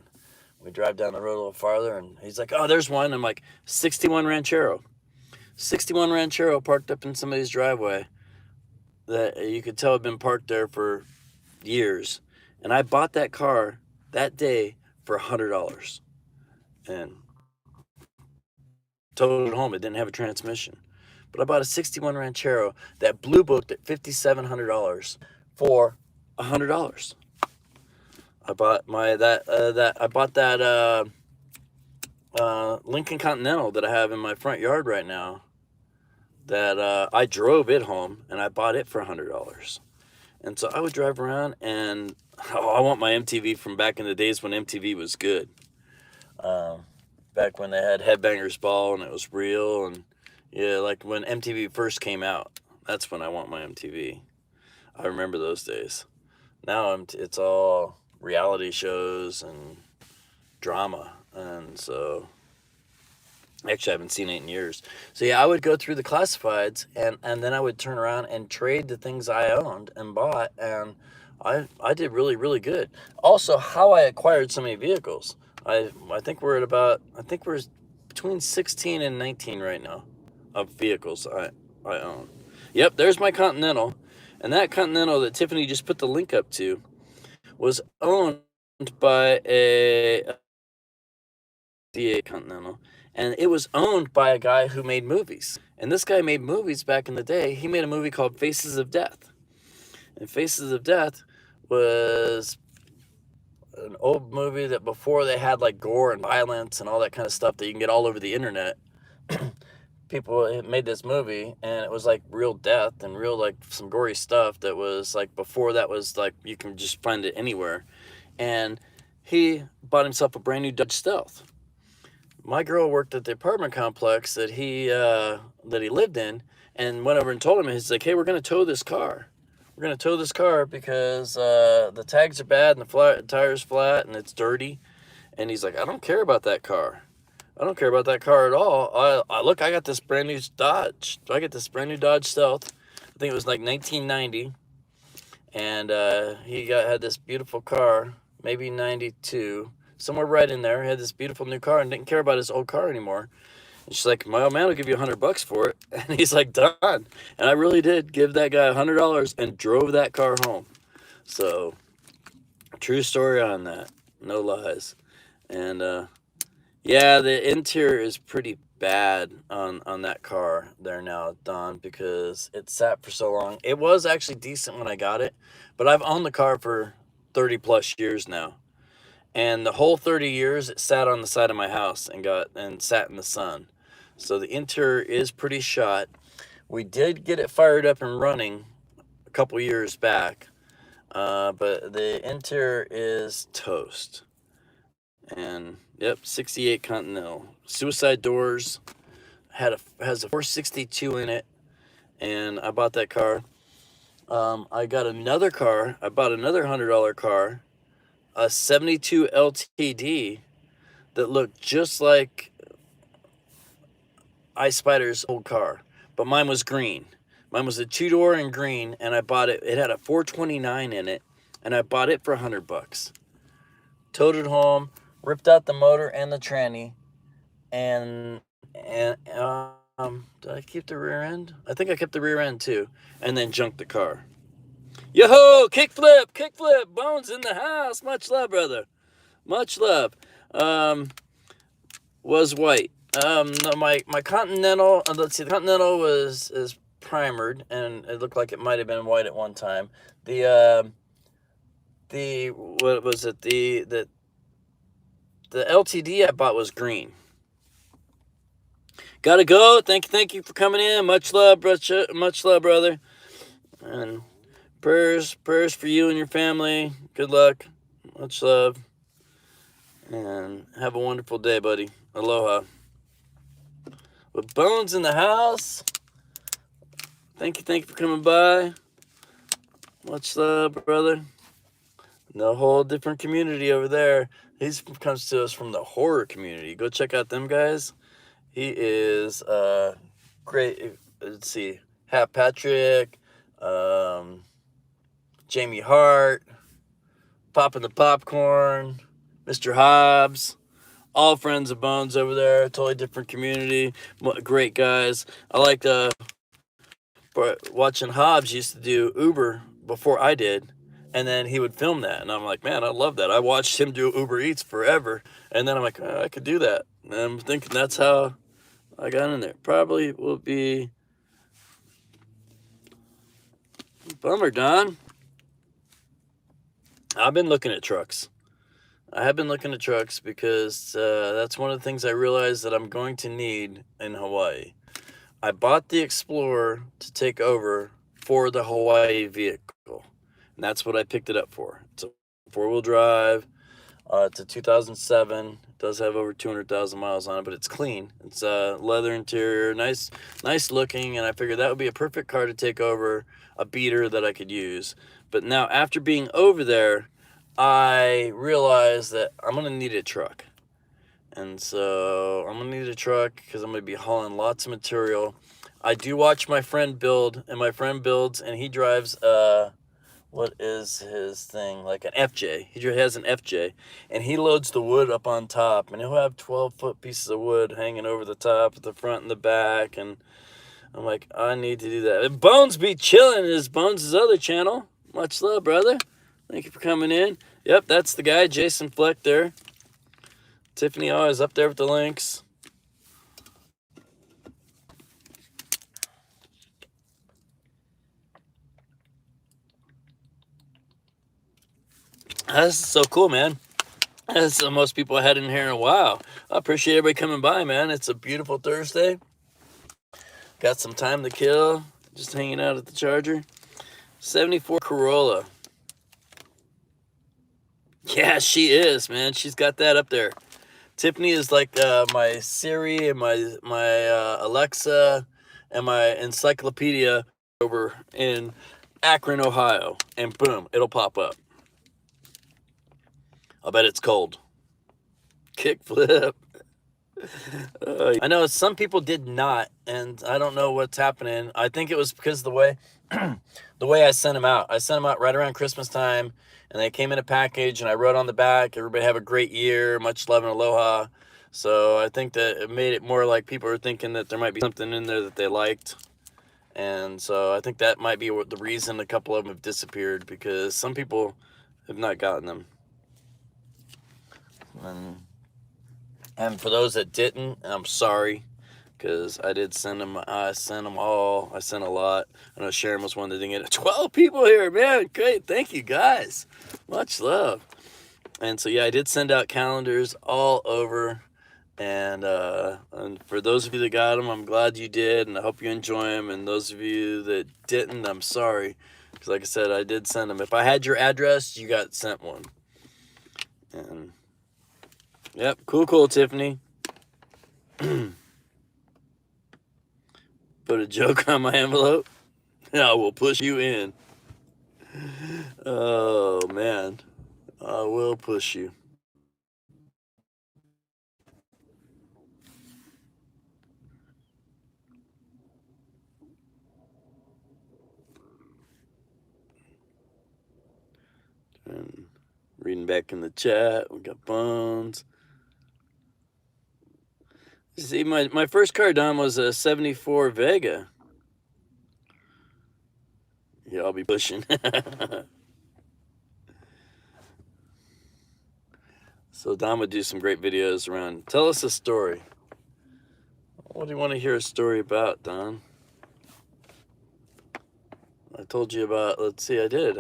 We drive down the road a little farther, and he's like, oh, there's one. I'm like, 61 Ranchero. 61 Ranchero parked up in somebody's driveway that you could tell had been parked there for years. And I bought that car that day for $100 and towed it home. It didn't have a transmission. But I bought a 61 Ranchero that blue booked at $5,700 for $100. I bought that Lincoln Continental that I have in my front yard right now, that I drove it home and I bought it for $100. And so I would drive around and, I want my MTV from back in the days when MTV was good. Back when they had Headbangers Ball and it was real, and yeah, like when MTV first came out, that's when I want my MTV. I remember those days. Now it's all reality shows and drama, and so actually I haven't seen it in years. So yeah, I would go through the classifieds and then I would turn around and trade the things I owned and bought, and I did really, really good. Also, how I acquired so many vehicles. I think we're between 16 and 19 right now of vehicles I own. Yep, there's my Continental. And that Continental that Tiffany just put the link up to was owned by a DA Continental. And it was owned by a guy who made movies. And this guy made movies back in the day. He made a movie called Faces of Death. And Faces of Death was an old movie that before they had like gore and violence and all that kind of stuff that you can get all over the internet. People made this movie and it was like real death and real like some gory stuff that was like before that was like you can just find it anywhere. And he bought himself a brand new Dodge Stealth. My girl worked at the apartment complex that he lived in, and went over and told him, he's like, hey, we're going to tow this car. We're going to tow this car because the tags are bad and the tire's flat and it's dirty. And he's like, I don't care about that car. I don't care about that car at all. I got this brand new Dodge. I got this brand new Dodge Stealth. I think it was like 1990. And he had this beautiful car, maybe 92, somewhere right in there. He had this beautiful new car and didn't care about his old car anymore. And she's like, my old man will give you $100 for it. And he's like, done. And I really did give that guy $100 and drove that car home. So, true story on that. No lies. And, yeah, the interior is pretty bad on that car there now, Don, because it sat for so long. It was actually decent when I got it, but I've owned the car for 30 plus years now. And the whole 30 years it sat on the side of my house and sat in the sun. So the interior is pretty shot. We did get it fired up and running a couple years back, but the interior is toast. And yep, 68 Continental. Suicide doors, has a 462 in it, and I bought that car. I got another car. I bought another $100 car, a 72 LTD that looked just like Ice Spider's old car, but mine was green. Mine was a two-door and green, and I bought it. It had a 429 in it, and I bought it for $100. Towed it home, ripped out the motor and the tranny, and did I keep the rear end? I think I kept the rear end too, and then junked the car. Yo-ho! Kickflip! Bones in the house. Much love, brother. Much love. Was white. No, my Continental. Let's see. The Continental is primered, and it looked like it might have been white at one time. The what was it? The LTD I bought was green. Gotta go. Thank you for coming in. Much love, brother. And prayers for you and your family. Good luck. Much love. And have a wonderful day, buddy. Aloha. With Bones in the house. Thank you for coming by. Much love, brother. The whole different community over there. He comes to us from the horror community. Go check out them guys. He is great. Let's see. Hat Patrick, Jamie Hart, Poppin' the Popcorn, Mr. Hobbs. All friends of Bones over there. Totally different community. Great guys. I liked watching Hobbs used to do Uber before I did. And then he would film that. And I'm like, man, I love that. I watched him do Uber Eats forever. And then I'm like, I could do that. And I'm thinking that's how I got in there. Probably will be bummer, Don. I've been looking at trucks. I have been looking at trucks because that's one of the things I realized that I'm going to need in Hawaii. I bought the Explorer to take over for the Hawaii vehicle. And that's what I picked it up for. It's a four-wheel drive. It's a 2007. It does have over 200,000 miles on it, but it's clean. It's leather interior, nice looking, and I figured that would be a perfect car to take over a beater that I could use. But now, after being over there, I realized that I'm going to need a truck. And so I'm going to need a truck because I'm going to be hauling lots of material. I do watch my friend build, and my friend builds, and he drives what is his thing? Like an FJ. He has an FJ, and he loads the wood up on top, and he'll have 12-foot pieces of wood hanging over the top, the front and the back, and I'm like, I need to do that. And Bones be chilling is Bones' other channel. Much love, brother. Thank you for coming in. Yep, that's the guy, Jason Fleck there. Tiffany always up there with the links. That's so cool, man. That's the most people I had in here in a while. I appreciate everybody coming by, man. It's a beautiful Thursday. Got some time to kill. Just hanging out at the Charger. 74 Corolla. Yeah, she is, man. She's got that up there. Tiffany is like my Siri and my Alexa and my encyclopedia over in Akron, Ohio. And boom, it'll pop up. I bet it's cold. Kickflip. I know some people did not, and I don't know what's happening. I think it was because the way I sent them out. I sent them out right around Christmas time, and they came in a package, and I wrote on the back, everybody have a great year, much love and aloha. So I think that it made it more like people were thinking that there might be something in there that they liked. And so I think that might be the reason a couple of them have disappeared, because some people have not gotten them. And for those that didn't, I'm sorry. because I did send them. I sent them all. I sent a lot. I know Sharon was one that didn't get it. 12 people here, man. Great, thank you guys. Much love. And so yeah, I did send out calendars all over. And for those of you that got them, I'm glad you did, and I hope you enjoy them. And those of you that didn't, I'm sorry, because like I said, I did send them. If I had your address, you got sent one. And yep, cool, Tiffany. Put a joke on my envelope. I will push you in. Oh man, I will push you. And reading back in the chat, we got Bones. See, my first car, Don, was a 74 Vega. Yeah, I'll be pushing. So Don would do some great videos around. Tell us a story. What do you want to hear a story about, Don? I told you about, let's see, I did.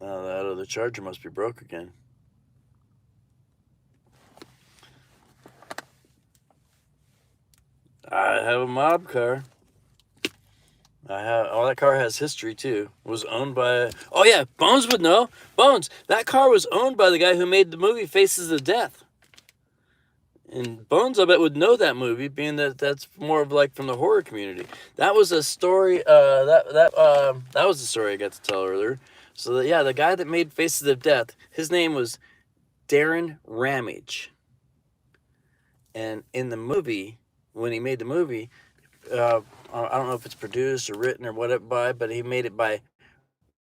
Oh, that other charger must be broke again. I have a mob car. That car has history too. It was owned by, oh yeah, Bones would know. Bones, that car was owned by the guy who made the movie Faces of Death. And Bones, I bet, would know that movie, being that that's more of like from the horror community. That was a story. That was the story I got to tell earlier. So yeah, the guy that made Faces of Death, his name was Darren Ramage. And in the movie, when he made the movie, I don't know if it's produced or written or whatever by, but he made it by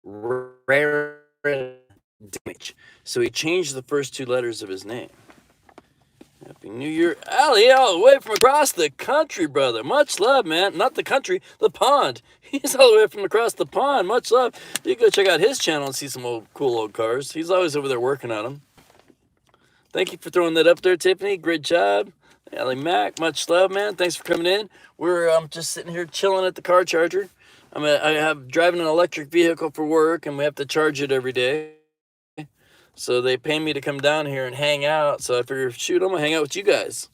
Rare Damage. So he changed the first two letters of his name. Happy New Year, Ali, all the way from across the country, brother. Much love, man. Not the country, the pond. He's all the way from across the pond. Much love. You can go check out his channel and see some cool old cars. He's always over there working on them. Thank you for throwing that up there, Tiffany. Great job. Ali Mac, much love, man. Thanks for coming in. We're just sitting here chilling at the car charger. I have driving an electric vehicle for work, and we have to charge it every day. So they pay me to come down here and hang out. So I figured, shoot, I'm gonna hang out with you guys.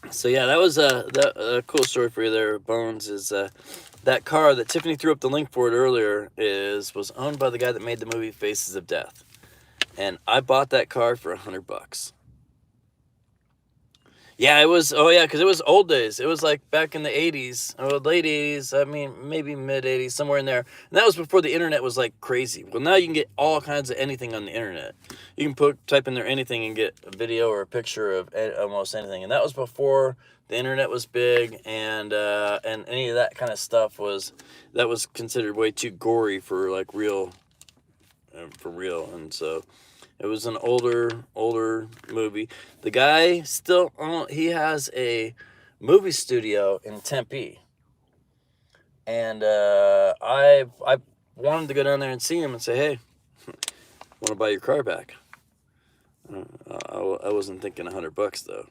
So yeah, that was a cool story for you there, Bones. Is that car that Tiffany threw up the link for it earlier was owned by the guy that made the movie Faces of Death, and I bought that car for $100. Yeah, it was. Oh yeah, because it was old days. It was like back in the 80s, or late 80s. I mean, maybe mid 80s, somewhere in there. And that was before the internet was like crazy. Well, now you can get all kinds of anything on the internet. You can type in there anything and get a video or a picture of almost anything. And that was before the internet was big, and any of that kind of stuff was considered way too gory for like real, for real. And so it was an older movie. The guy still he has a movie studio in Tempe, and I wanted to go down there and see him and say, hey, want to buy your car back? I wasn't thinking $100 though.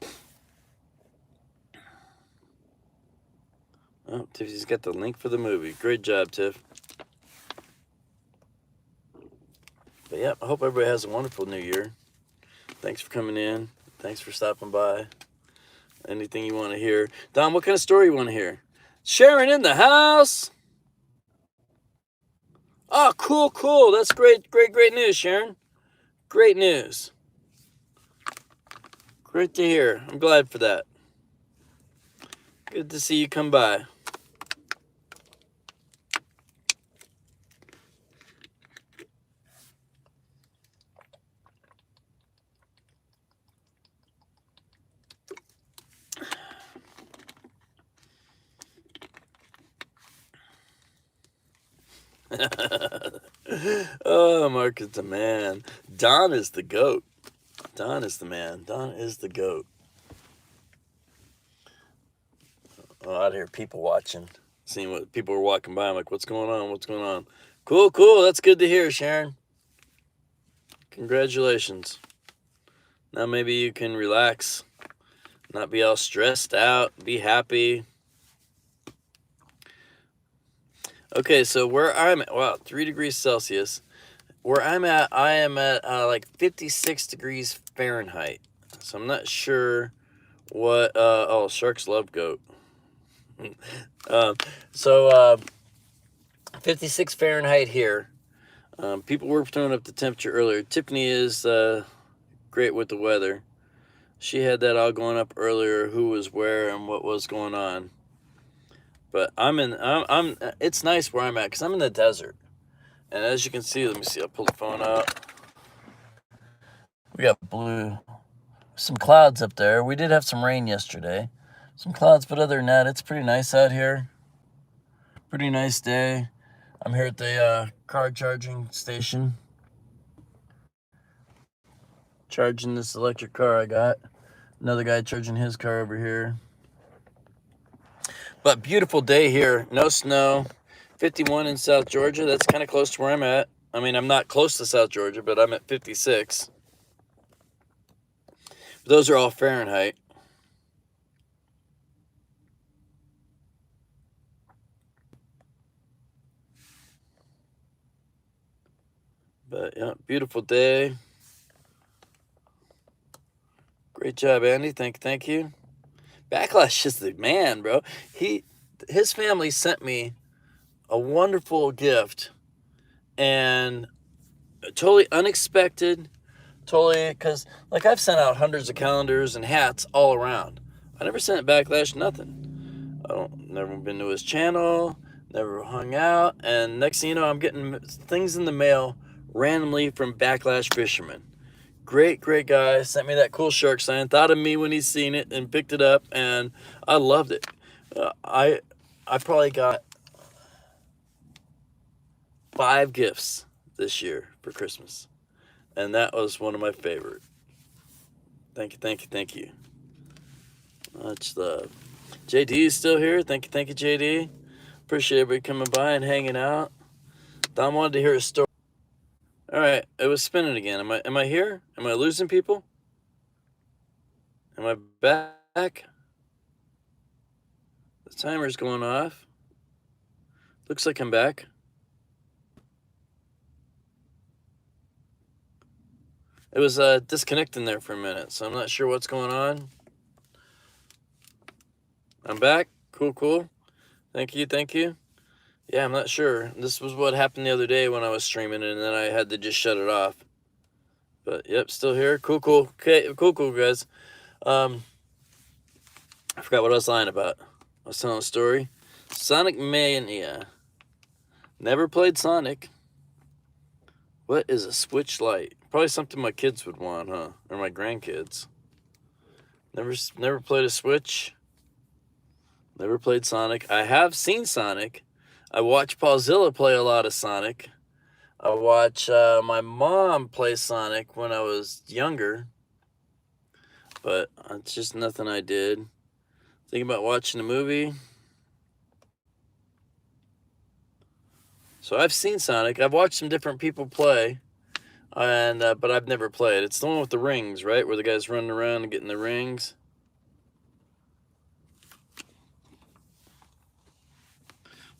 Oh, Tiffany's got the link for the movie. Great job, Tiff. But yeah, I hope everybody has a wonderful new year. Thanks for coming in. Thanks for stopping by. Anything you want to hear. Don, what kind of story you want to hear? Sharon in the house. Oh, cool. That's great news, Sharon. Great news. Great to hear. I'm glad for that. Good to see you come by. Oh, Mark is the man. Don is the goat. Don is the man. Don is the goat. Oh, out here, people watching, seeing what people are walking by. I'm like, what's going on? What's going on? Cool. That's good to hear, Sharon. Congratulations. Now maybe you can relax, not be all stressed out, be happy. Okay, so where I'm at, wow, 3 degrees Celsius. Where I'm at, I am at like 56 degrees Fahrenheit. So I'm not sure what, oh, sharks love goat. So 56 Fahrenheit here. People were throwing up the temperature earlier. Tiffany is great with the weather. She had that all going up earlier, who was where and what was going on. But it's nice where I'm at because I'm in the desert. And as you can see, let me see, I'll pull the phone out. We got some clouds up there. We did have some rain yesterday. Some clouds, but other than that, it's pretty nice out here. Pretty nice day. I'm here at the car charging station. Charging this electric car I got. Another guy charging his car over here. But beautiful day here. No snow. 51 in South Georgia. That's kind of close to where I'm at. I mean, I'm not close to South Georgia, but I'm at 56. Those are all Fahrenheit. But yeah, beautiful day. Great job, Andy. Thank you. Backlash is the man, bro. His family sent me a wonderful gift, and totally unexpected. Totally, because like I've sent out hundreds of calendars and hats all around. I never sent Backlash nothing. Never been to his channel, never hung out, and next thing you know, I'm getting things in the mail randomly from Backlash Fisherman. Great guy. Sent me that cool shark sign. Thought of me when he's seen it and picked it up, and I loved it. I probably got 5 gifts this year for Christmas, and that was one of my favorite. Thank you. Much love. JD is still here. Thank you, JD. Appreciate everybody coming by and hanging out. Don wanted to hear a story. All right, it was spinning again. Am I here? Am I losing people? Am I back? The timer's going off. Looks like I'm back. It was disconnecting there for a minute, so I'm not sure what's going on. I'm back. Cool. Thank you. Yeah, I'm not sure. This was what happened the other day when I was streaming, and then I had to just shut it off. But yep, still here. Cool. Okay, cool, guys. I forgot what I was lying about. I was telling a story. Sonic Mania. Never played Sonic. What is a Switch Lite? Probably something my kids would want, huh? Or my grandkids. Never played a Switch. Never played Sonic. I have seen Sonic. I watch Paulzilla play a lot of Sonic. I watch my mom play Sonic when I was younger. But it's just nothing I did. Thinking about watching a movie. So I've seen Sonic. I've watched some different people play. And but I've never played. It's the one with the rings, right? Where the guy's running around and getting the rings.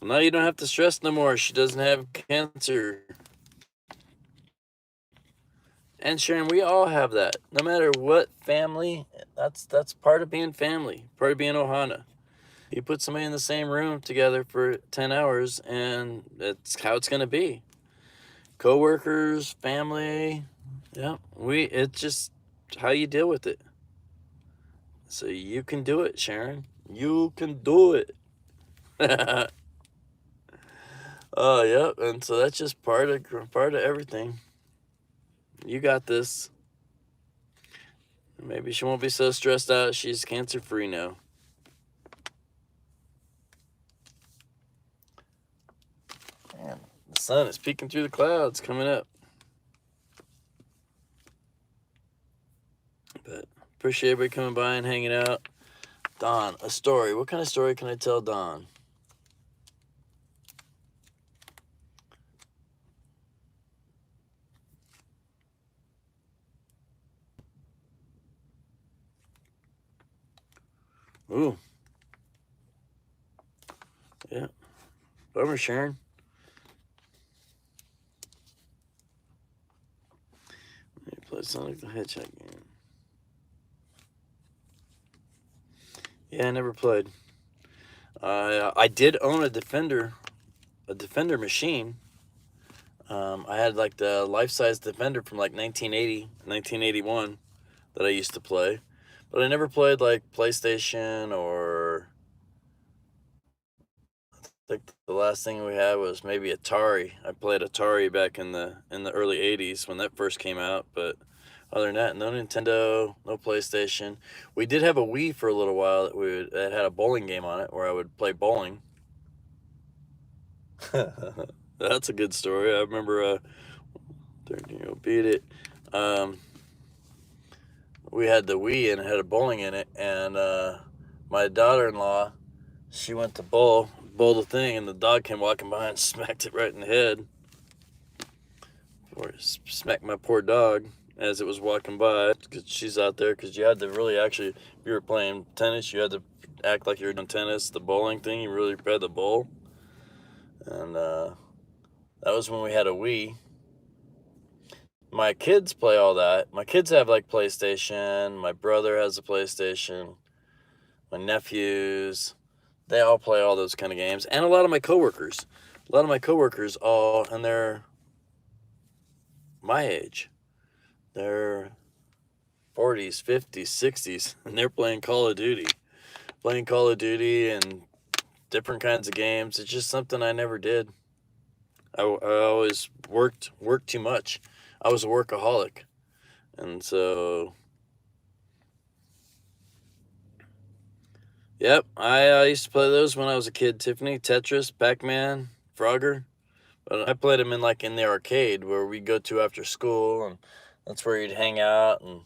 Well, now you don't have to stress no more. She doesn't have cancer. And Sharon, we all have that. No matter what family, that's part of being family, part of being Ohana. You put somebody in the same room together for 10 hours, and that's how it's going to be. Co-workers, family, yeah, it's just how you deal with it. So you can do it, Sharon. You can do it. Oh, yeah, and so that's just part of everything. You got this. Maybe she won't be so stressed out. She's cancer-free now. Man, the sun is peeking through the clouds coming up. But appreciate everybody coming by and hanging out. Don, a story. What kind of story can I tell Don? Ooh. Yeah. Bummer, Sharon. Let me play Sonic the Hedgehog game. Yeah, I never played. I did own a Defender machine. I had like the life-size Defender from like 1980, 1981 that I used to play. But I never played like PlayStation, or I think the last thing we had was maybe Atari. I played Atari back in the early 80s when that first came out, but other than that, no Nintendo, no PlayStation. We did have a Wii for a little while that had a bowling game on it where I would play bowling. That's a good story. I remember 13-year-old beat it. We had the Wii and it had a bowling in it, and my daughter-in-law, she went to bowl the thing, and the dog came walking by and smacked it right in the head. Or smacked my poor dog as it was walking by, because she's out there, because you had to really actually, if you were playing tennis, you had to act like you were doing tennis. The bowling thing, you really had to bowl. And that was when we had a Wii. My kids play all that. My kids have like PlayStation. My brother has a PlayStation. My nephews, they all play all those kind of games. And a lot of my coworkers. All, and they're my age. They're 40s, 50s, 60s, and they're playing Call of Duty. And different kinds of games. It's just something I never did. I always worked too much. I was a workaholic. And so, yep, I used to play those when I was a kid, Tiffany. Tetris, Pac-Man, Frogger. But I played them in the arcade where we'd go to after school, and that's where you'd hang out and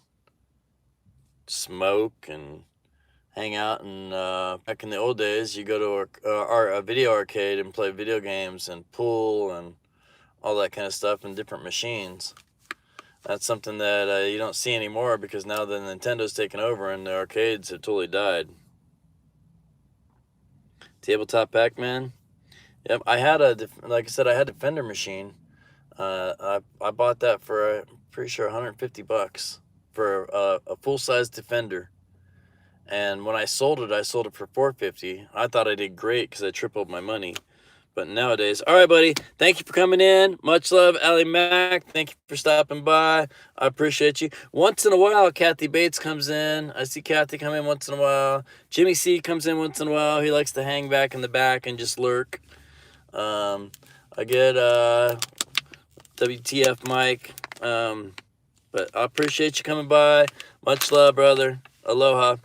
smoke and hang out. And back in the old days, you go to a video arcade and play video games and pool and all that kind of stuff in different machines. That's something that you don't see anymore, because now the Nintendo's taken over and the arcades have totally died. Tabletop Pac-Man. Yep, I had like I said, I had a Defender machine. I bought that for, I'm pretty sure, $150 for a full-size Defender. And when I sold it for $450. I thought I did great because I tripled my money. But nowadays, all right, buddy, thank you for coming in. Much love, Allie Mack. Thank you for stopping by. I appreciate you. Once in a while, Kathy Bates comes in. I see Kathy come in once in a while. Jimmy C comes in once in a while. He likes to hang back in the back and just lurk. I get WTF Mike. But I appreciate you coming by. Much love, brother. Aloha.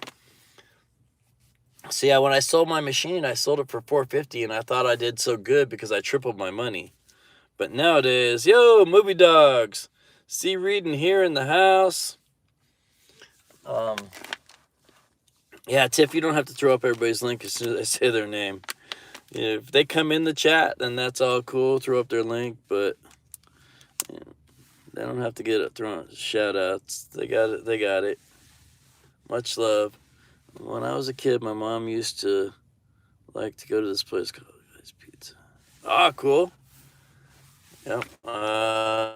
So yeah, when I sold my machine, I sold it for $450, and I thought I did so good because I tripled my money. But nowadays, yo, movie dogs, C. Reading here in the house. Yeah, Tiff, you don't have to throw up everybody's link as soon as I say their name. If they come in the chat, then that's all cool. Throw up their link, but they don't have to get it thrown. Shout outs. They got it. Much love. When I was a kid, my mom used to like to go to this place called Guy's Pizza. Ah, cool. Yeah.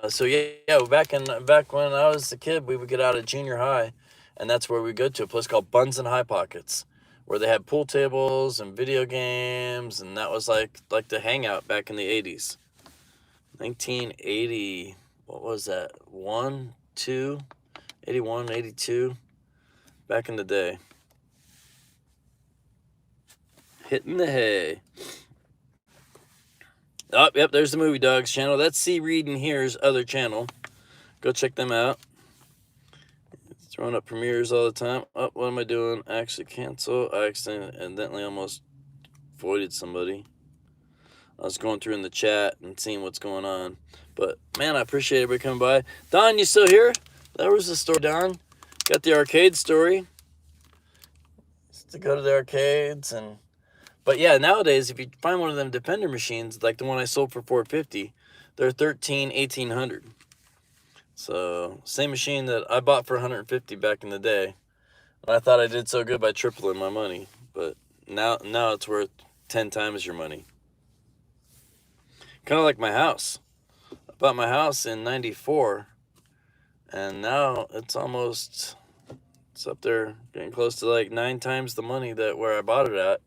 So yeah, back when I was a kid, we would get out of junior high, and that's where we go to a place called Buns and High Pockets, where they had pool tables and video games, and that was like the hangout back in the 80s. 1980, what was that? 81, 82, back in the day. Hitting the hay. Oh, yep, there's the Movie Dogs channel. That's C. Reading Here's other channel. Go check them out. Throwing up premieres all the time. Oh, what am I doing? Actually cancel. I accidentally almost voided somebody. I was going through in the chat and seeing what's going on. But, man, I appreciate everybody coming by. Don, you still here? There was the story, Don. Got the arcade story. Just to go to the arcades and... But yeah, nowadays, if you find one of them Defender machines, like the one I sold for $450, they're $1,800. So, same machine that I bought for $150 back in the day. And I thought I did so good by tripling my money. but now it's worth 10 times your money. Kind of like my house. I bought my house in 94, and now it's up there getting close to like 9 times the money that where I bought it at.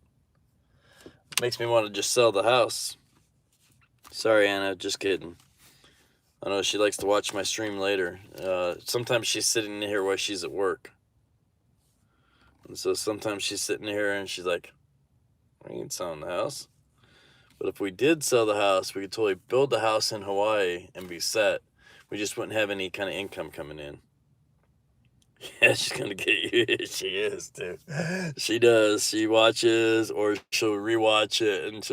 Makes me want to just sell the house. Sorry, Anna, just kidding. I know she likes to watch my stream later. Sometimes she's sitting here while she's at work. And so sometimes she's sitting here and she's like, we ain't selling the house. But if we did sell the house, we could totally build the house in Hawaii and be set. We just wouldn't have any kind of income coming in. Yeah, she's going to get you. She is, too. She does. She watches or she'll rewatch it and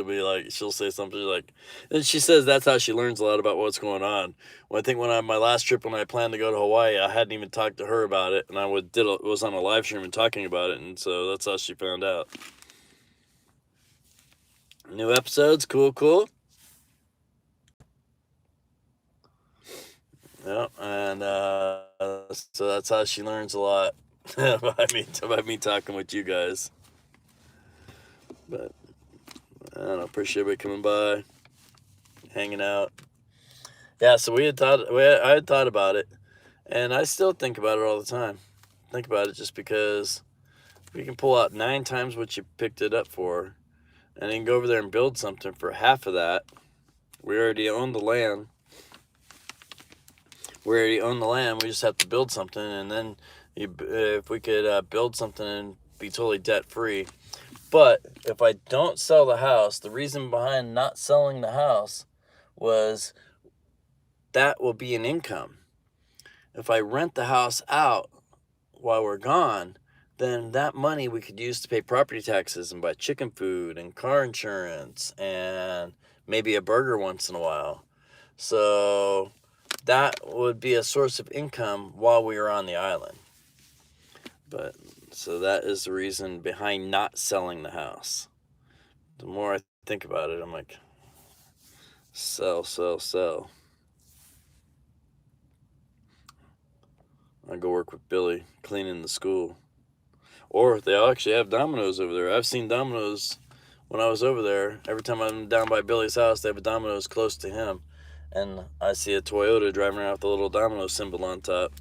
she'll say something like, and she says that's how she learns a lot about what's going on. Well, I think my last trip when I planned to go to Hawaii, I hadn't even talked to her about it. And I was on a live stream and talking about it. And so that's how she found out. New episodes. Cool. Yeah, and so that's how she learns a lot about me talking with you guys. But I don't know, appreciate everybody coming by, hanging out. Yeah, so I had thought about it, and I still think about it all the time. Think about it just because we can pull out 9 times what you picked it up for, and then go over there and build something for half of that. We already own the land. We just have to build something, and then if we could build something and be totally debt-free. But if I don't sell the house, the reason behind not selling the house was that will be an income. If I rent the house out while we're gone, then that money we could use to pay property taxes and buy chicken food and car insurance and maybe a burger once in a while. So that would be a source of income while we were on the island. But so that is the reason behind not selling the house. The more I think about it, I'm like, sell. I go work with Billy cleaning the school. Or they actually have Domino's over there. I've seen Domino's when I was over there. Every time I'm down by Billy's house, they have a Domino's close to him. And I see a Toyota driving around with a little Domino symbol on top.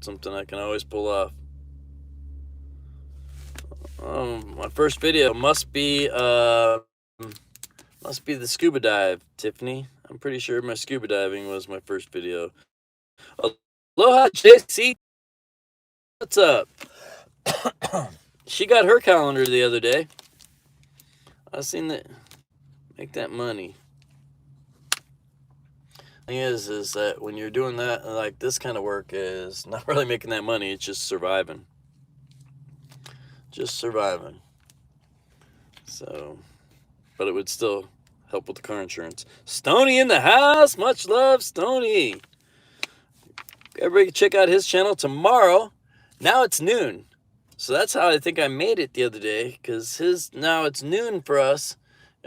Something I can always pull off. My first video must be the scuba dive, Tiffany. I'm pretty sure my scuba diving was my first video. Aloha, JC. What's up? She got her calendar the other day. I seen that. Make that money. Thing is that when you're doing that, like this kind of work is not really making that money. It's just surviving. So, but it would still help with the car insurance. Stony in the house. Much love, Stony. Everybody check out his channel tomorrow. Now it's noon. So that's how I think I made it the other day, because now it's noon for us.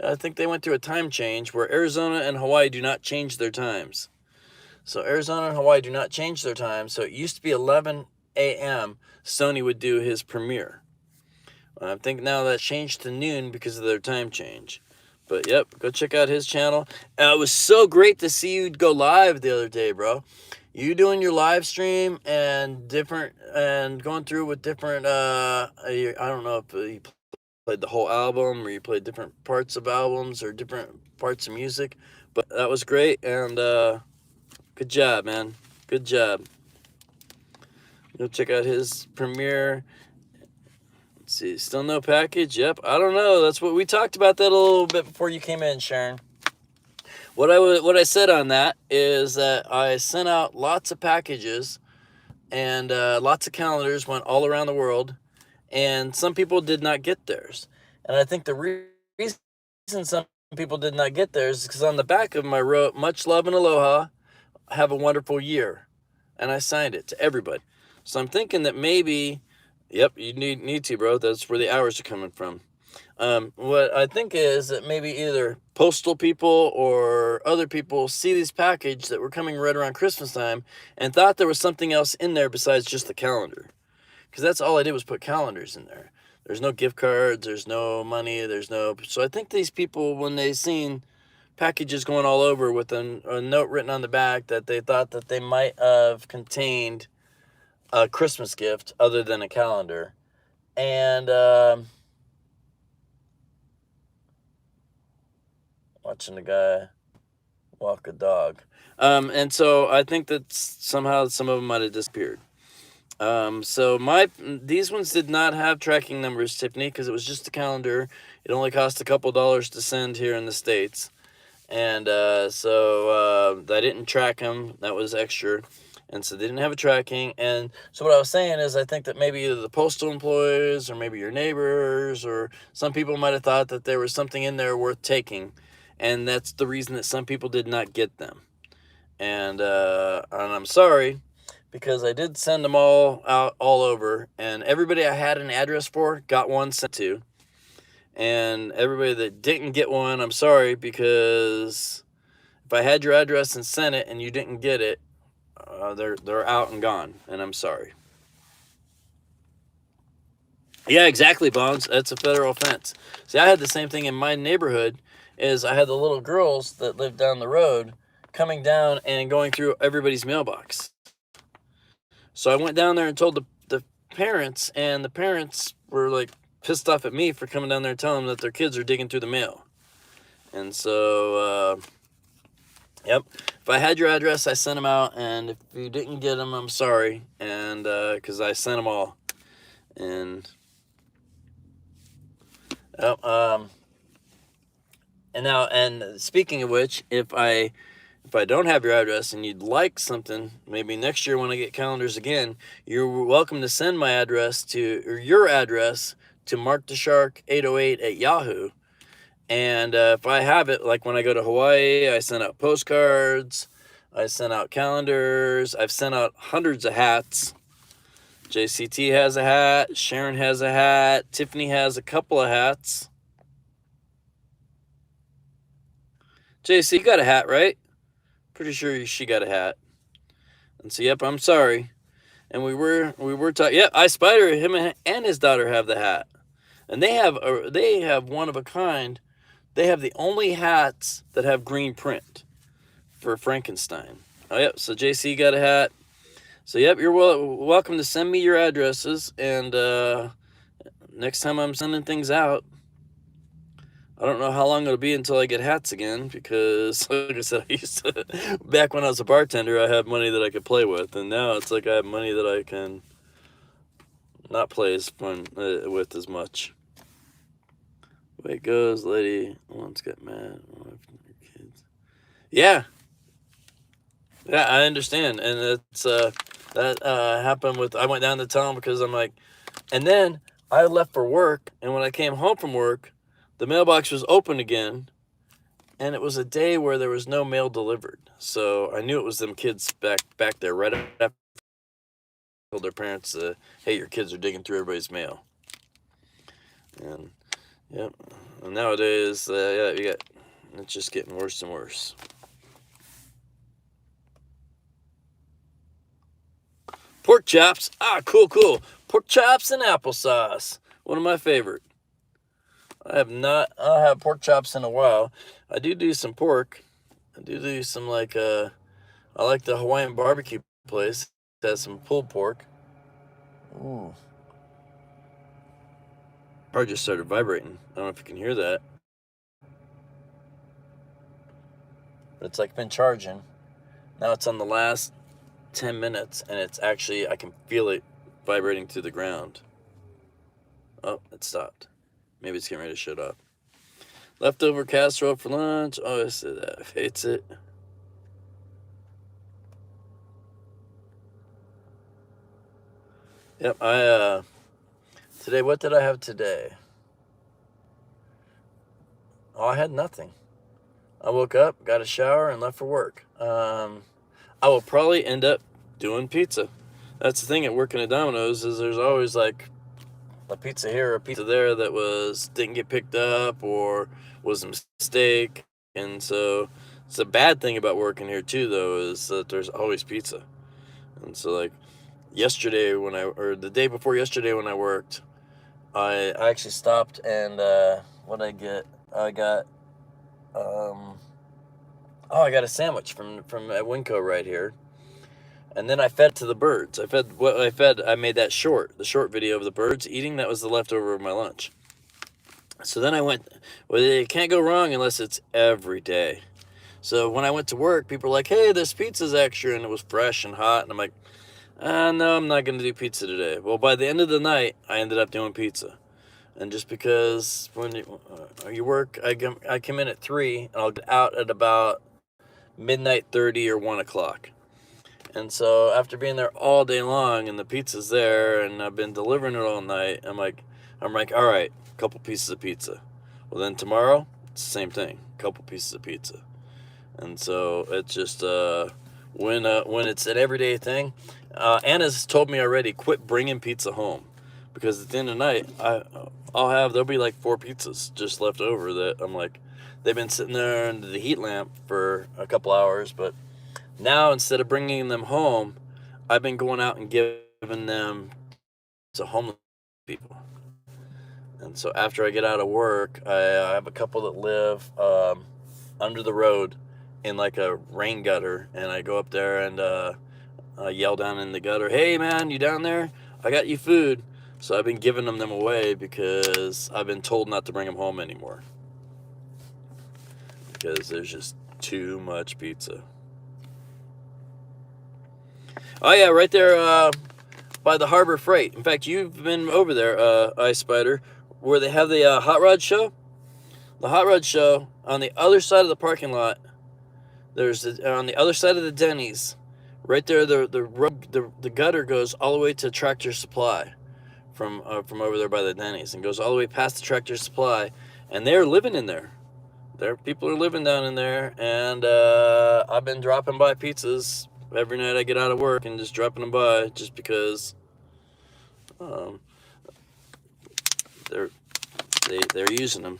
I think they went through a time change where Arizona and Hawaii do not change their times. So Arizona and Hawaii do not change their time. So it used to be 11 a.m. Sony would do his premiere. I think now that changed to noon because of their time change. But yep, go check out his channel. It was so great to see you go live the other day, bro. You doing your live stream and going through with different, I don't know if you played the whole album or you played different parts of albums or different parts of music, but that was great. And good job, man. Good job. Go check out his premiere. Let's see, still no package? Yep, I don't know. That's what we talked about that a little bit before you came in, Sharon. What I said on that is that I sent out lots of packages and lots of calendars went all around the world, and some people did not get theirs. And I think the reason some people did not get theirs is because on the back of them I wrote, "Much love and aloha, have a wonderful year," and I signed it to everybody. So I'm thinking that maybe, yep, you need to, bro. That's where the hours are coming from. What I think is that maybe either postal people or other people see these packages that were coming right around Christmas time and thought there was something else in there besides just the calendar. Because that's all I did was put calendars in there. There's no gift cards. There's no money. So I think these people, when they seen packages going all over with a note written on the back that they thought that they might have contained a Christmas gift other than a calendar. And watching the guy walk a dog. And so I think that somehow some of them might have disappeared. So these ones did not have tracking numbers, Tiffany, because it was just a calendar. It only cost a couple dollars to send here in the States. And so I didn't track them. That was extra. And so they didn't have a tracking. And so what I was saying is I think that maybe either the postal employees or maybe your neighbors or some people might have thought that there was something in there worth taking. And that's the reason that some people did not get them. And I'm sorry, because I did send them all out all over. And everybody I had an address for got one sent to. And everybody that didn't get one, I'm sorry, because if I had your address and sent it and you didn't get it, they're out and gone, and I'm sorry. Yeah, exactly, Bones. That's a federal offense. See, I had the same thing in my neighborhood. Is I had the little girls that lived down the road coming down and going through everybody's mailbox. So I went down there and told the parents, and the parents were like pissed off at me for coming down there and telling them that their kids are digging through the mail. And so, yep, if I had your address, I sent them out, and if you didn't get them, I'm sorry, and because I sent them all. And yep, and speaking of which, if I don't have your address and you'd like something, maybe next year when I get calendars again, you're welcome to send my address or your address to marktheshark808 at Yahoo. And if I have it, like when I go to Hawaii, I send out postcards, I send out calendars, I've sent out hundreds of hats. JCT has a hat, Sharon has a hat, Tiffany has a couple of hats. JC, you got a hat, right? Pretty sure she got a hat. And so, yep, I'm sorry. And we were talking. Yep, I Spider, him and his daughter have the hat, and they have one of a kind. They have the only hats that have green print for Frankenstein. Oh, yep. So JC got a hat. So, yep, you're welcome to send me your addresses. And next time I'm sending things out, I don't know how long it'll be until I get hats again, because, like I said, back when I was a bartender, I had money that I could play with. And now it's like I have money that I can not play as fun with as much. Way it goes, lady. One's got mad. Kids. Yeah. Yeah, I understand. And it's that happened with, I went down to town because I'm like, and then I left for work, and when I came home from work, the mailbox was open again, and it was a day where there was no mail delivered. So I knew it was them kids back there right after I told their parents, hey, your kids are digging through everybody's mail. And yep, and nowadays, yeah, it's just getting worse and worse. Pork chops, cool. Pork chops and applesauce, one of my favorite. I have not had pork chops in a while. I do some pork. I do some I like the Hawaiian barbecue place. It has some pulled pork. Ooh. Car just started vibrating. I don't know if you can hear that. But it's like been charging. Now it's on the last 10 minutes, and it's actually, I can feel it vibrating through the ground. Oh, it stopped. Maybe it's getting ready to shut up. Leftover casserole for lunch. Oh, I said that. Hates it. Yep, today, what did I have today? Oh, I had nothing. I woke up, got a shower, and left for work. I will probably end up doing pizza. That's the thing at working at Domino's, is there's always like a pizza here or a pizza there that didn't get picked up or was a mistake. And so it's a bad thing about working here too, though, is that there's always pizza. And so like the day before yesterday when I worked, I actually stopped and what did I get? I got I got a sandwich from Winco right here. And then I fed it to the birds. I made that the short video of the birds eating. That was the leftover of my lunch. So then I went, well, it can't go wrong unless it's every day. So when I went to work, people were like, hey, this pizza's extra, and it was fresh and hot. And I'm like, no, I'm not going to do pizza today. Well, by the end of the night, I ended up doing pizza. And just because when you work, I come in at 3, and I'll get out at about midnight 30 or 1 o'clock. And so after being there all day long, and the pizza's there, and I've been delivering it all night, I'm like, all right, a couple pieces of pizza. Well, then tomorrow, it's the same thing, a couple pieces of pizza. And so it's just when it's an everyday thing. Anna's told me already, quit bringing pizza home, because at the end of the night, there'll be like 4 pizzas just left over that I'm like, they've been sitting there under the heat lamp for a couple hours, but now instead of bringing them home, I've been going out and giving them to homeless people. And so after I get out of work, I have a couple that live under the road in like a rain gutter, and I go up there and I yell down in the gutter, hey man, you down there? I got you food. So I've been giving them away because I've been told not to bring them home anymore, because there's just too much pizza. Oh yeah, right there by the Harbor Freight. In fact, you've been over there, Ice Spider, where they have the hot rod show. The hot rod show on the other side of the parking lot. There's on the other side of the Denny's, right there. The gutter goes all the way to Tractor Supply, from over there by the Denny's, and goes all the way past the Tractor Supply, and they're living in there. People are living down in there, and I've been dropping by pizzas every night I get out of work, and just dropping them by just because they're using them.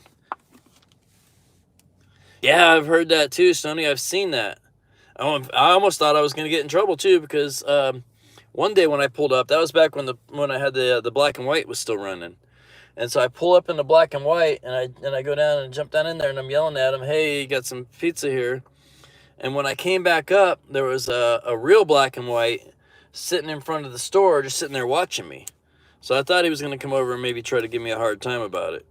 Yeah, I've heard that too, Stoney. I've seen that. I almost thought I was going to get in trouble too, because one day when I pulled up, that was back when I had the black and white was still running. And so I pull up in the black and white, and I go down and jump down in there, and I'm yelling at him, hey, you got some pizza here? And when I came back up, there was a real black and white sitting in front of the store, just sitting there watching me. So I thought he was going to come over and maybe try to give me a hard time about it.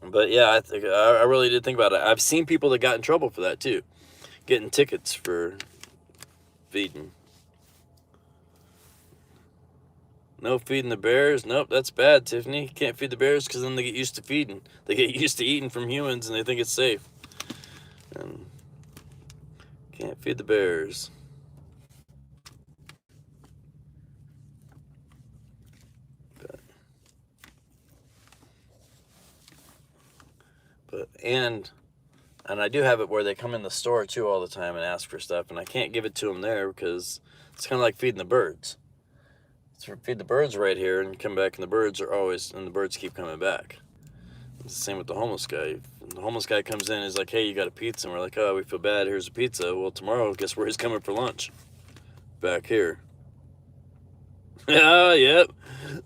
But yeah, I really did think about it. I've seen people that got in trouble for that too, getting tickets for feeding. No feeding the bears. Nope, that's bad, Tiffany. Can't feed the bears because then they get used to feeding. They get used to eating from humans, and they think it's safe. And can't feed the bears. And I do have it where they come in the store too all the time and ask for stuff, and I can't give it to them there because it's kind of like feeding the birds. So feed the birds right here and come back, and the birds keep coming back. It's the same with the homeless guy. The homeless guy comes in and is like, hey, you got a pizza? And we're like, oh, we feel bad, here's a pizza. Well, tomorrow, guess where he's coming for lunch? Back here. Oh, yep.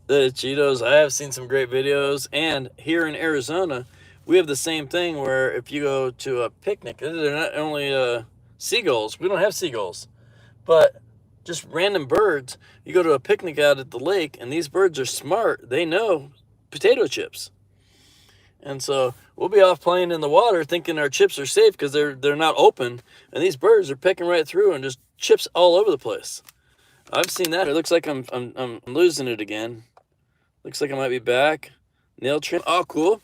The Cheetos. I have seen some great videos. And here in Arizona, we have the same thing where if you go to a picnic, they're not only seagulls. We don't have seagulls. But just random birds. You go to a picnic out at the lake, and these birds are smart. They know potato chips. And so we'll be off playing in the water thinking our chips are safe because they're not open. And these birds are picking right through, and just chips all over the place. I've seen that. It looks like I'm losing it again. Looks like I might be back. Nail trim. Oh, cool.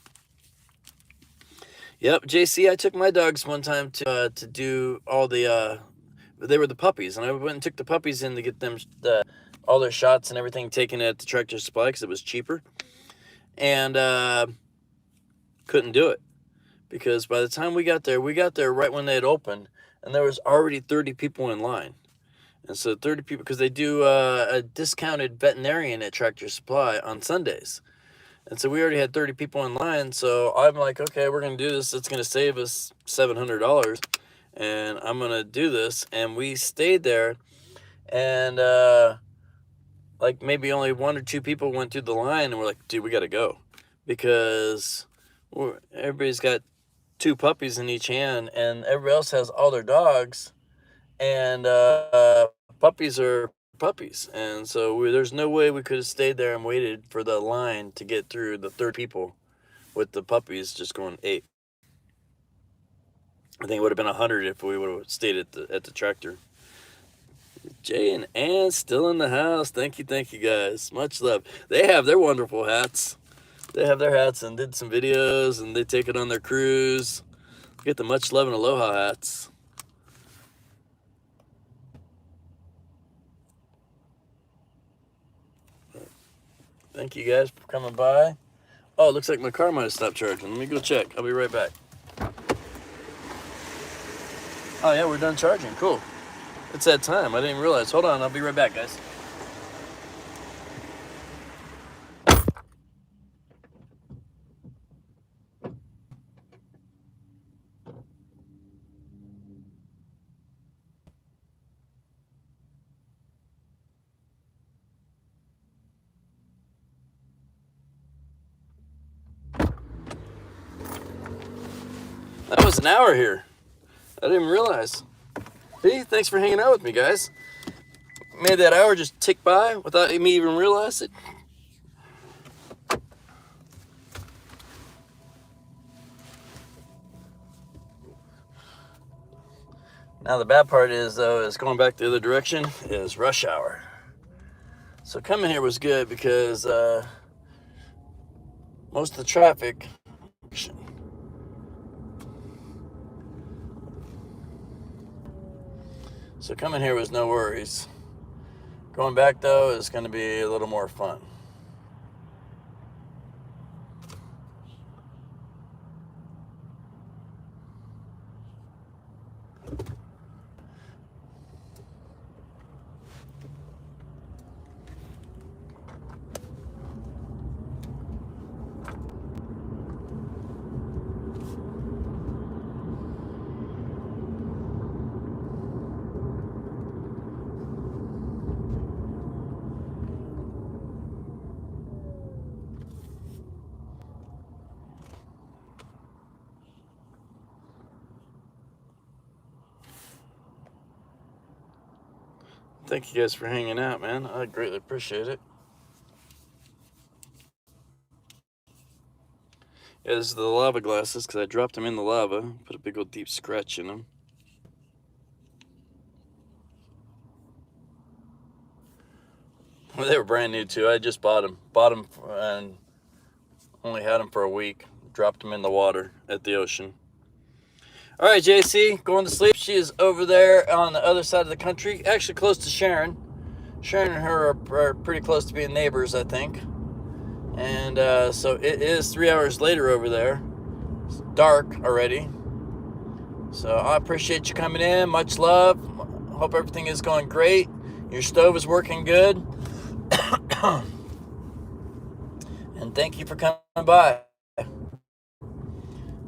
Yep, JC, I took my dogs one time to do all the, they were the puppies, and I went and took the puppies in to get them all their shots and everything taken at the Tractor Supply because it was cheaper. And couldn't do it because by the time we got there right when they had opened, and there was already 30 people in line. And so 30 people, because they do a discounted veterinarian at Tractor Supply on Sundays. And so we already had 30 people in line. So I'm like, okay, we're going to do this. It's going to save us $700. And I'm going to do this. And we stayed there. And like maybe only 1 or 2 people went through the line, and we're like, dude, we got to go, because everybody's got 2 puppies in each hand, and everybody else has all their dogs, and puppies are puppies, and so there's no way we could have stayed there and waited for the line to get through the 30 people with the puppies just going ape. I think it would have been 100 if we would have stayed at the tractor. Jay and Ann still in the house. Thank you guys. Much love. They have their wonderful hats. They have their hats and did some videos, and they take it on their cruise. Get the much love and aloha hats. Thank you guys for coming by. Oh, it looks like my car might have stopped charging. Let me go check. I'll be right back. Oh yeah, we're done charging. Cool. It's that time. I didn't realize. Hold on, I'll be right back, guys. That was an hour here. I didn't realize. Hey, thanks for hanging out with me, guys. Made that hour just tick by without me even realize it. Now the bad part is, though, is going back the other direction is rush hour. So coming here was good because most of the traffic. So coming here was no worries. Going back, though, is going to be a little more fun. Thank you guys for hanging out, man. I greatly appreciate it. Yeah, this is the lava glasses because I dropped them in the lava. Put a big old deep scratch in them. Well, they were brand new too. I just bought them. And only had them for a week. Dropped them in the water at the ocean. All right, JC, going to sleep. She is over there on the other side of the country, actually close to Sharon. Sharon and her are pretty close to being neighbors, I think. And so it is 3 hours later over there. It's dark already. So I appreciate you coming in. Much love. Hope everything is going great. Your stove is working good. And thank you for coming by.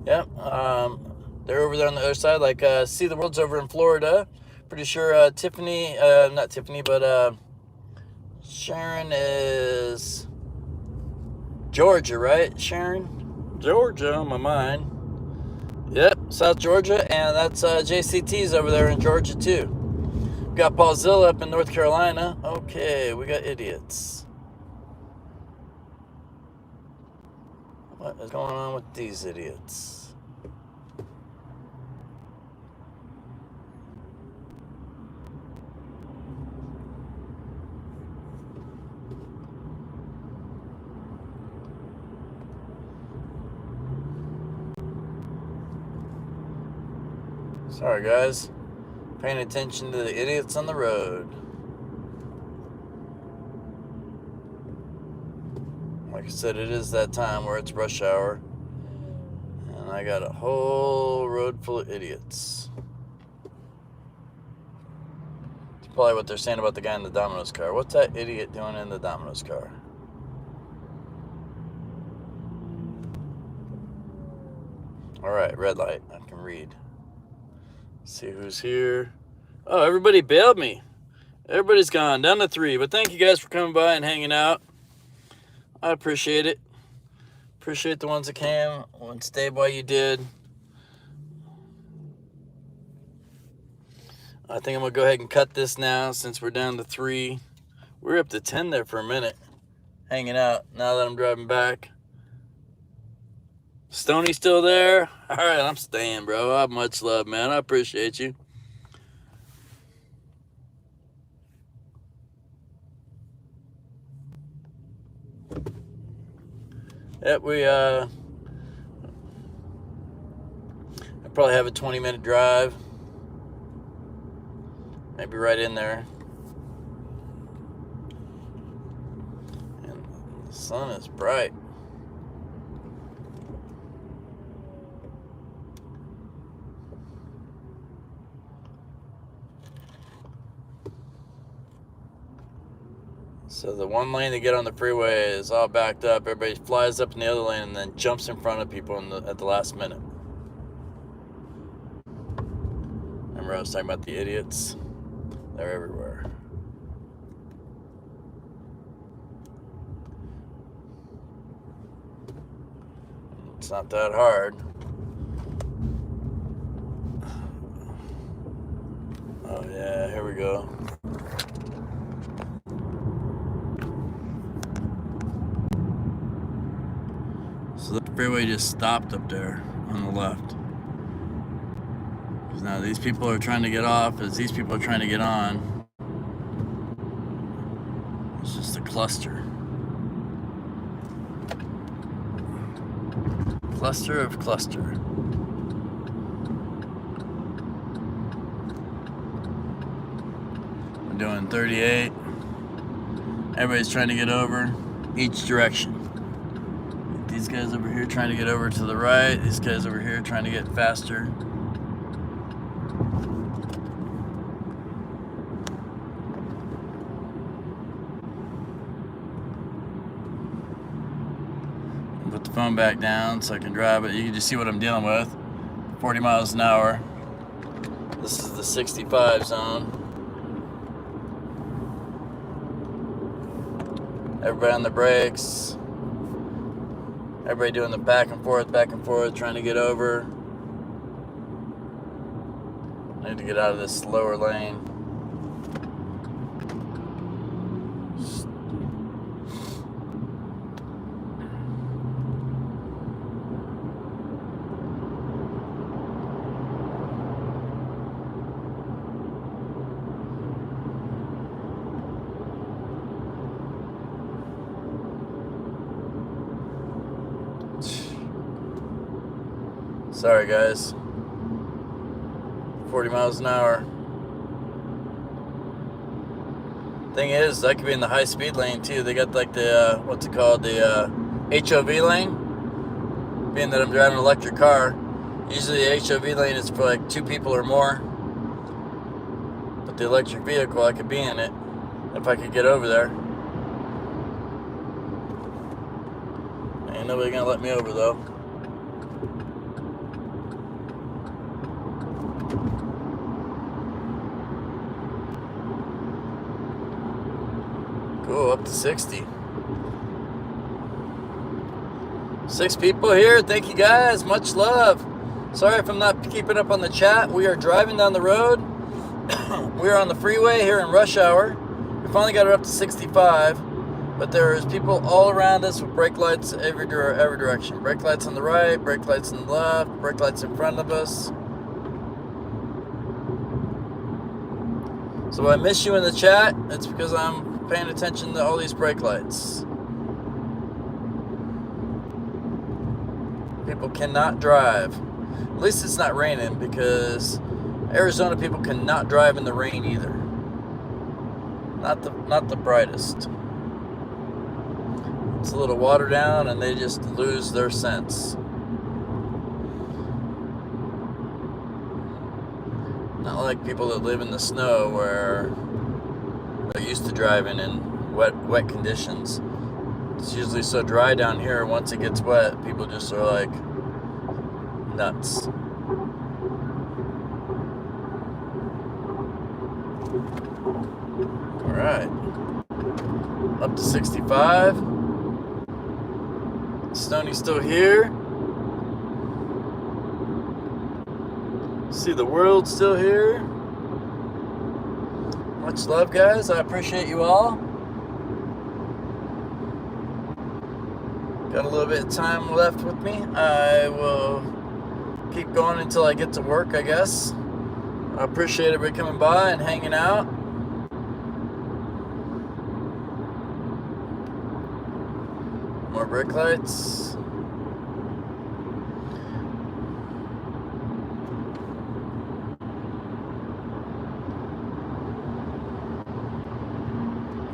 Yep. They're over there on the other side, like See the World's over in Florida. Pretty sure Tiffany, not Tiffany, but Sharon is Georgia, right, Sharon? Georgia on my mind. Yep, South Georgia, and that's JCT's over there in Georgia too. We got Paulzilla up in North Carolina. Okay, we got idiots. What is going on with these idiots? Sorry, guys. Paying attention to the idiots on the road. Like I said, it is that time where it's rush hour. And I got a whole road full of idiots. It's probably what they're saying about the guy in the Domino's car. What's that idiot doing in the Domino's car? Alright, red light. I can read. See who's here. Oh, everybody bailed me. Everybody's gone. Down to 3. But thank you guys for coming by and hanging out. I appreciate it. Appreciate the ones that came and stayed while you did. I think I'm going to go ahead and cut this now since we're down to 3. We were up to 10 there for a minute. Hanging out now that I'm driving back. Stoney still there? All right, I'm staying, bro. I have much love, man. I appreciate you. Yep, I probably have a 20-minute drive. Maybe right in there. And the sun is bright. So the one lane to get on the freeway is all backed up. Everybody flies up in the other lane and then jumps in front of people at the last minute. Remember I was talking about the idiots? They're everywhere. It's not that hard. Oh yeah, here we go. So the freeway just stopped up there on the left. Because now these people are trying to get off as these people are trying to get on. It's just a cluster. Cluster of cluster. We're doing 38. Everybody's trying to get over each direction. These guys over here trying to get over to the right. These guys over here trying to get faster. Put the phone back down so I can drive it. You can just see what I'm dealing with. 40 miles an hour. This is the 65 zone. Everybody on the brakes. Everybody doing the back and forth, trying to get over. I need to get out of this lower lane. Sorry guys. 40 miles an hour. Thing is, I could be in the high speed lane too. They got like the, what's it called? The HOV lane. Being that I'm driving an electric car, usually the HOV lane is for like 2 people or more. But the electric vehicle, I could be in it if I could get over there. Ain't nobody gonna let me over though. Cool, up to 60. 6 people here. Thank you guys. Much love. Sorry if I'm not keeping up on the chat. We are driving down the road. We are on the freeway here in rush hour. We finally got it up to 65. But there's people all around us with brake lights every direction. Brake lights on the right, brake lights on the left, brake lights in front of us. So I miss you in the chat. It's because I'm paying attention to all these brake lights. People cannot drive. At least it's not raining, because Arizona people cannot drive in the rain either. Not the brightest. It's a little watered down and they just lose their sense. Not like people that live in the snow where they're used to driving in wet conditions. It's usually so dry down here, once it gets wet, people just are like nuts. Alright. Up to 65. Stoney's still here. See the world still here. Much love, guys. I appreciate you all. Got a little bit of time left with me. I will keep going until I get to work, I guess. I appreciate everybody coming by and hanging out. More brake lights.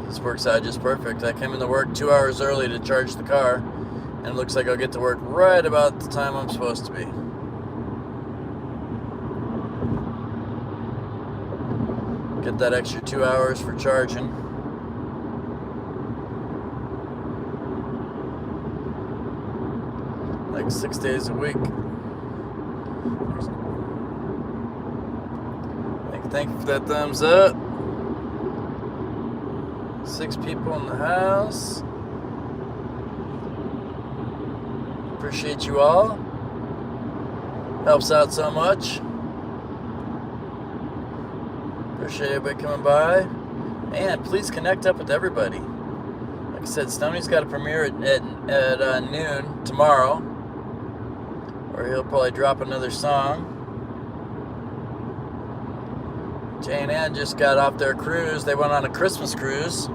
This works out just perfect. I came into work 2 hours early to charge the car, and it looks like I'll get to work right about the time I'm supposed to be. Get that extra 2 hours for charging. Like 6 days a week. Thank you for that thumbs up. 6 people in the house. Appreciate you all. Helps out so much. Appreciate everybody coming by. And please connect up with everybody. Like I said, Stoney's got a premiere at noon tomorrow, where he'll probably drop another song. Jay and Ann just got off their cruise. They went on a Christmas cruise.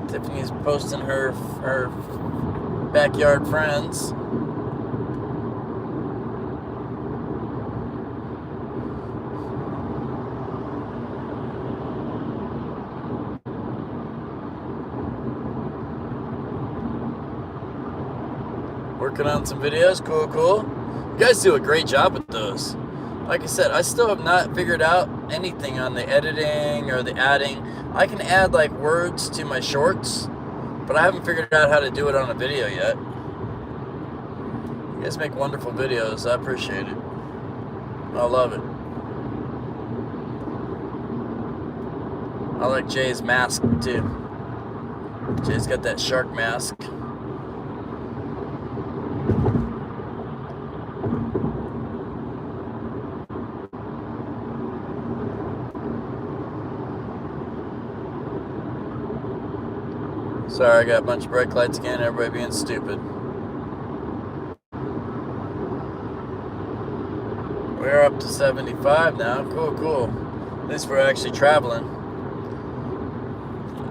Tiffany's posting her backyard friends. Working on some videos. Cool. You guys do a great job with those. Like I said, I still have not figured out anything on the editing or the adding. I can add like words to my shorts, but I haven't figured out how to do it on a video yet. You guys make wonderful videos. I appreciate it. I love it. I like Jay's mask too. Jay's got that shark mask. Sorry, I got a bunch of brake lights again, everybody being stupid. We're up to 75 now. Cool. At least we're actually traveling.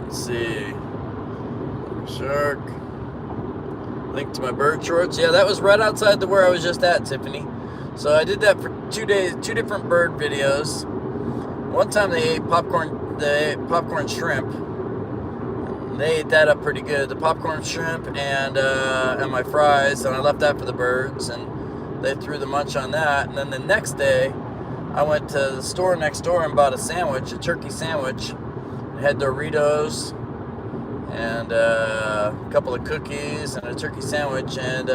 Let's see. Shark. Link to my bird shorts. Yeah, that was right outside the where I was just at, Tiffany. So I did that for 2 days, 2 different bird videos. One time they ate popcorn shrimp. They ate that up pretty good. The popcorn shrimp and my fries, and I left that for the birds, and they threw the munch on that. And then the next day, I went to the store next door and bought a sandwich, a turkey sandwich. It had Doritos and a couple of cookies and a turkey sandwich, and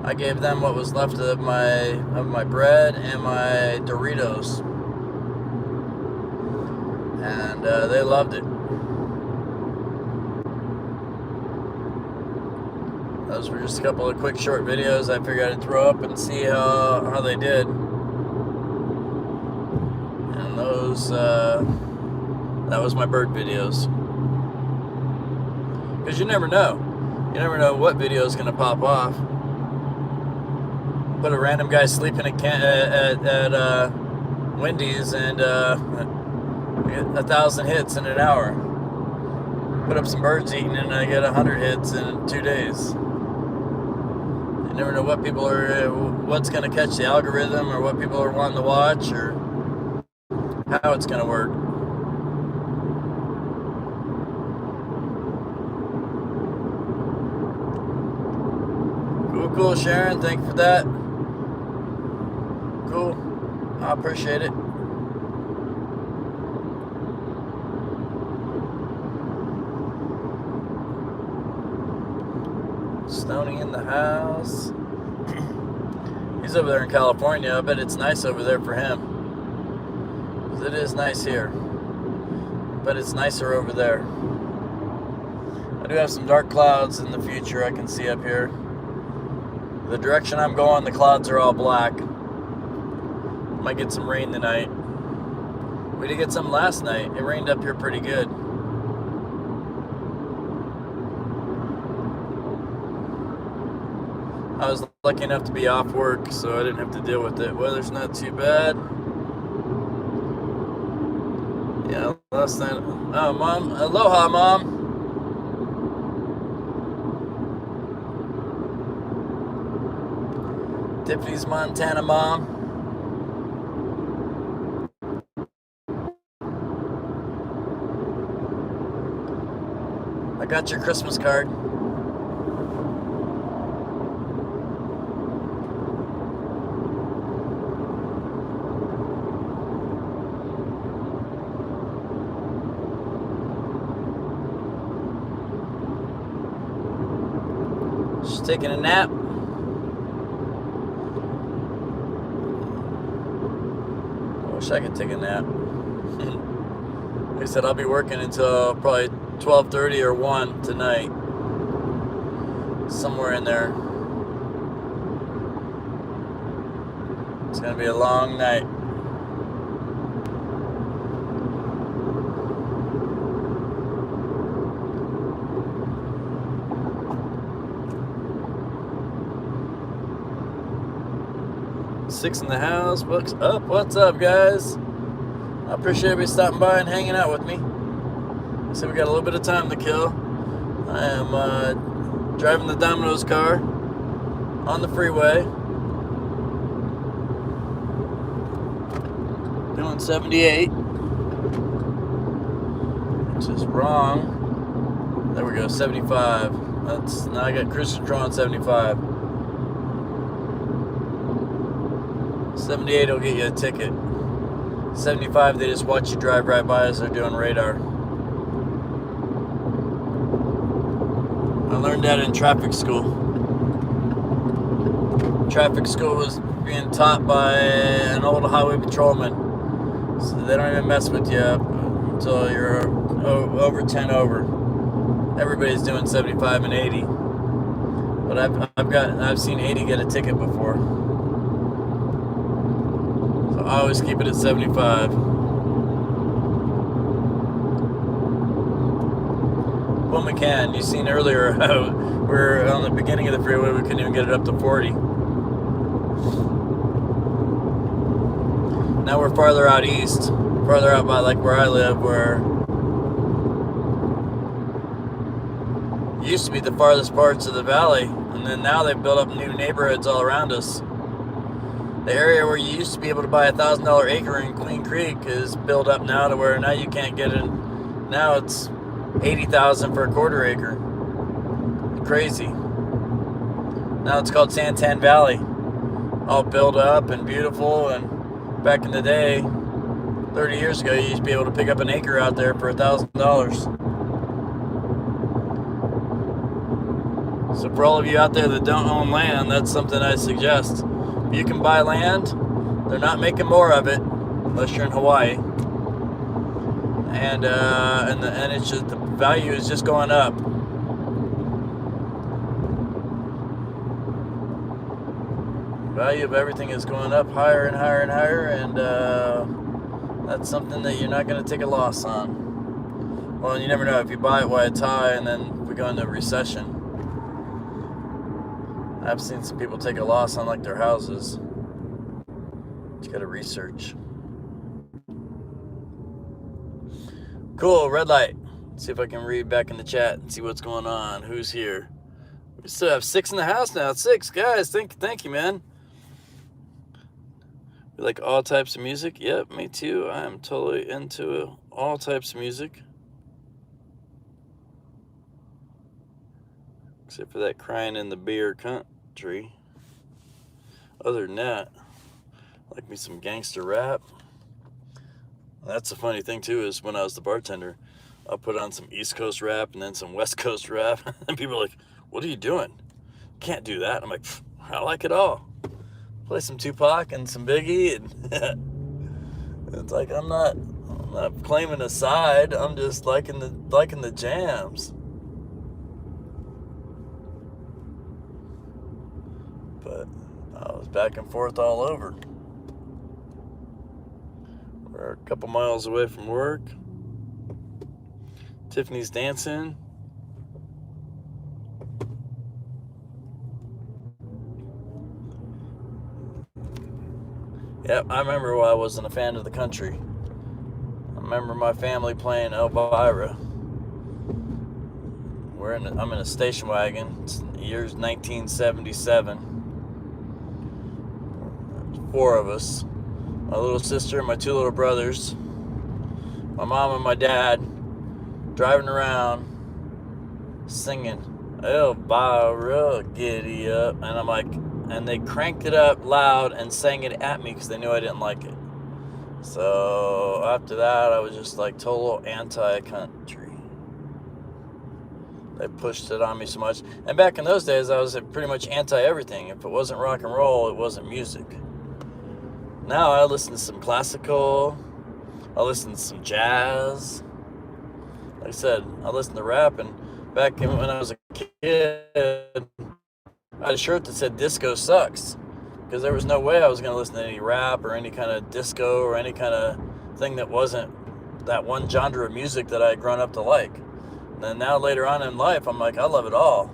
I gave them what was left of my bread and my Doritos, and they loved it. Those were just a couple of quick short videos I figured I'd throw up and see how they did. And those, that was my bird videos. Because you never know. You never know what video is going to pop off. Put a random guy sleeping at Wendy's and get 1,000 hits in an hour. Put up some birds eating and I get 100 hits in 2 days. You never know what people are, what's going to catch the algorithm, or what people are wanting to watch, or how it's going to work. Cool, Sharon. Thank you for that. Cool. I appreciate it. Stoney in the house. He's over there in California. I bet it's nice over there for him. 'Cause it is nice here. But it's nicer over there. I do have some dark clouds in the future I can see up here. The direction I'm going, the clouds are all black. Might get some rain tonight. We did get some last night. It rained up here pretty good. I was lucky enough to be off work, so I didn't have to deal with it. Weather's not too bad. Yeah, last night. Oh, Mom. Aloha, Mom. Tiffany's Montana Mom. I got your Christmas card. She's taking a nap. I wish I could take a nap. Like I said, I'll be working until probably 12:30 or 1 tonight. Somewhere in there. It's going to be a long night. Six in the house. What's up? What's up, guys? I appreciate everybody stopping by and hanging out with me. So we got a little bit of time to kill. I am driving the Domino's car on the freeway. Doing 78, which is wrong. There we go, 75. Now I got cruise control on 75. 78 will get you a ticket. 75, they just watch you drive right by as they're doing radar. I learned that in traffic school. Traffic school was being taught by an old highway patrolman. So they don't even mess with you until you're over 10 over. Everybody's doing 75 and 80. But I've seen 80 get a ticket before. So I always keep it at 75. When we can. You seen earlier how we're on the beginning of the freeway, we couldn't even get it up to 40. Now we're farther out east, farther out by like where I live, where it used to be the farthest parts of the valley, and then now they've built up new neighborhoods all around us. The area where you used to be able to buy a $1,000 acre in Queen Creek is built up now to where now you can't get it. Now it's $80,000 for a quarter acre. Crazy. Now it's called Santan Valley. All built up and beautiful. And back in the day, 30 years ago, you used to be able to pick up an acre out there for $1,000. So for all of you out there that don't own land, that's something I suggest. If you can buy land, they're not making more of it unless you're in Hawaii. And it's just, the value is just going up. The value of everything is going up higher and higher and higher, and that's something that you're not going to take a loss on. Well, you never know. If you buy it while it's high and then we go into a recession, I've seen some people take a loss on like their houses. You got to research. Cool, red light. Let's see if I can read back in the chat and see what's going on. Who's here? We still have 6 in the house now. 6 guys. Thank you, man. We like all types of music. Yep, me too. I am totally into all types of music. Except for that crying in the beer country. Other than that, I like me some gangster rap. That's the funny thing too, is when I was the bartender, I'll put on some East Coast rap and then some West Coast rap. And people are like, what are you doing? Can't do that. I'm like, I like it all. play some Tupac and some Biggie, and it's like I'm not claiming a side. I'm just liking the jams. But I was back and forth all over. We're a couple miles away from work. Tiffany's dancing. Yep, I remember why I wasn't a fan of the country. I remember my family playing Elvira. I'm in a station wagon. It's the year's 1977. There's 4 of us. My little sister and my 2 little brothers. My mom and my dad driving around singing Elvira, giddy up. And I'm like, and they cranked it up loud and sang it at me because they knew I didn't like it. So after that, I was just like total anti-country. They pushed it on me so much. And back in those days, I was pretty much anti-everything. If it wasn't rock and roll, it wasn't music. Now I listen to some classical. I listen to some jazz. Like I said, I listen to rap. And back when I was a kid, I had a shirt that said disco sucks, because there was no way I was going to listen to any rap or any kind of disco or any kind of thing that wasn't that one genre of music that I had grown up to like. And then now later on in life, I'm like, I love it all.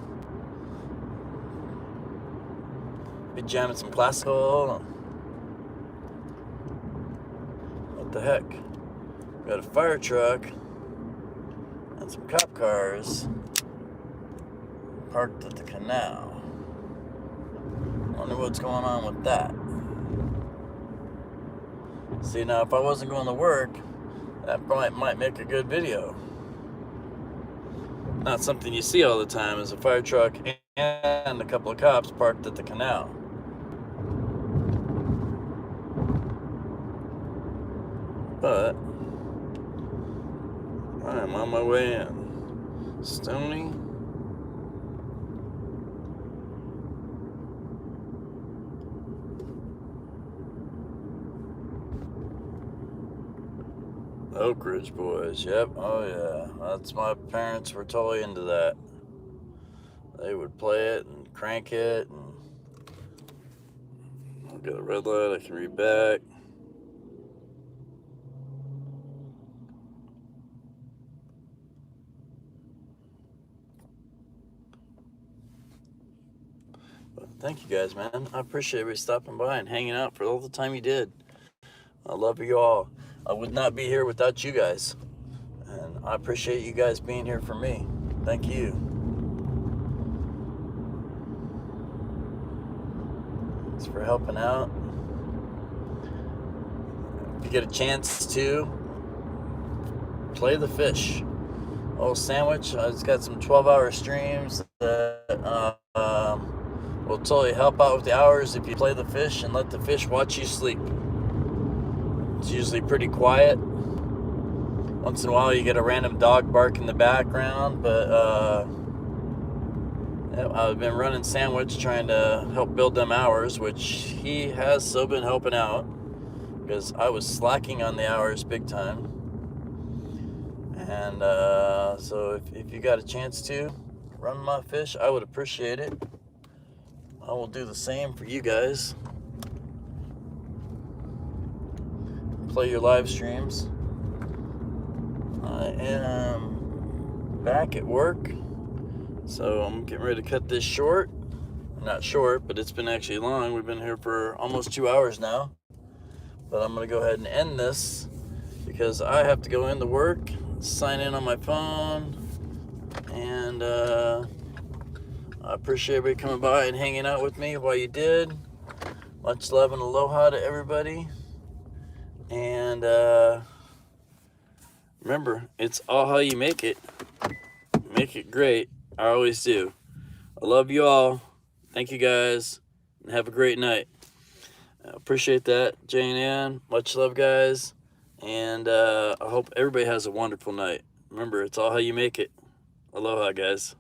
Be jamming some classical. What the heck? We got a fire truck and some cop cars parked at the canal. Wonder what's going on with that. See, now if I wasn't going to work, that might make a good video. Not something you see all the time is a fire truck and a couple of cops parked at the canal. But I'm on my way in. Stony. Oak Ridge Boys, yep, oh yeah. That's my parents were totally into that. They would play it and crank it. And I've got a red light, I can read back. But thank you guys, man. I appreciate everybody stopping by and hanging out for all the time you did. I love you all. I would not be here without you guys. And I appreciate you guys being here for me. Thank you. Thanks for helping out. If you get a chance to, play the fish. Old Sandwich, it's got some 12-hour streams that will totally help out with the hours if you play the fish and let the fish watch you sleep. It's usually pretty quiet. Once in a while you get a random dog bark in the background, but I've been running Sandwich trying to help build them hours, which he has so been helping out, because I was slacking on the hours big time. And so if you got a chance to run my fish, I would appreciate it. I will do the same for you guys. Play your live streams. I am back at work, so I'm getting ready to cut this short. Not short, but it's been actually long. We've been here for almost 2 hours now. But I'm going to go ahead and end this because I have to go into work, sign in on my phone, and I appreciate everybody coming by and hanging out with me while you did. Much love and aloha to everybody. And remember, it's all how you make it. Make it great. I always do. I love you all. Thank you guys. And have a great night. I appreciate that, Jane Ann. Much love, guys. And I hope everybody has a wonderful night. Remember, it's all how you make it. Aloha, guys.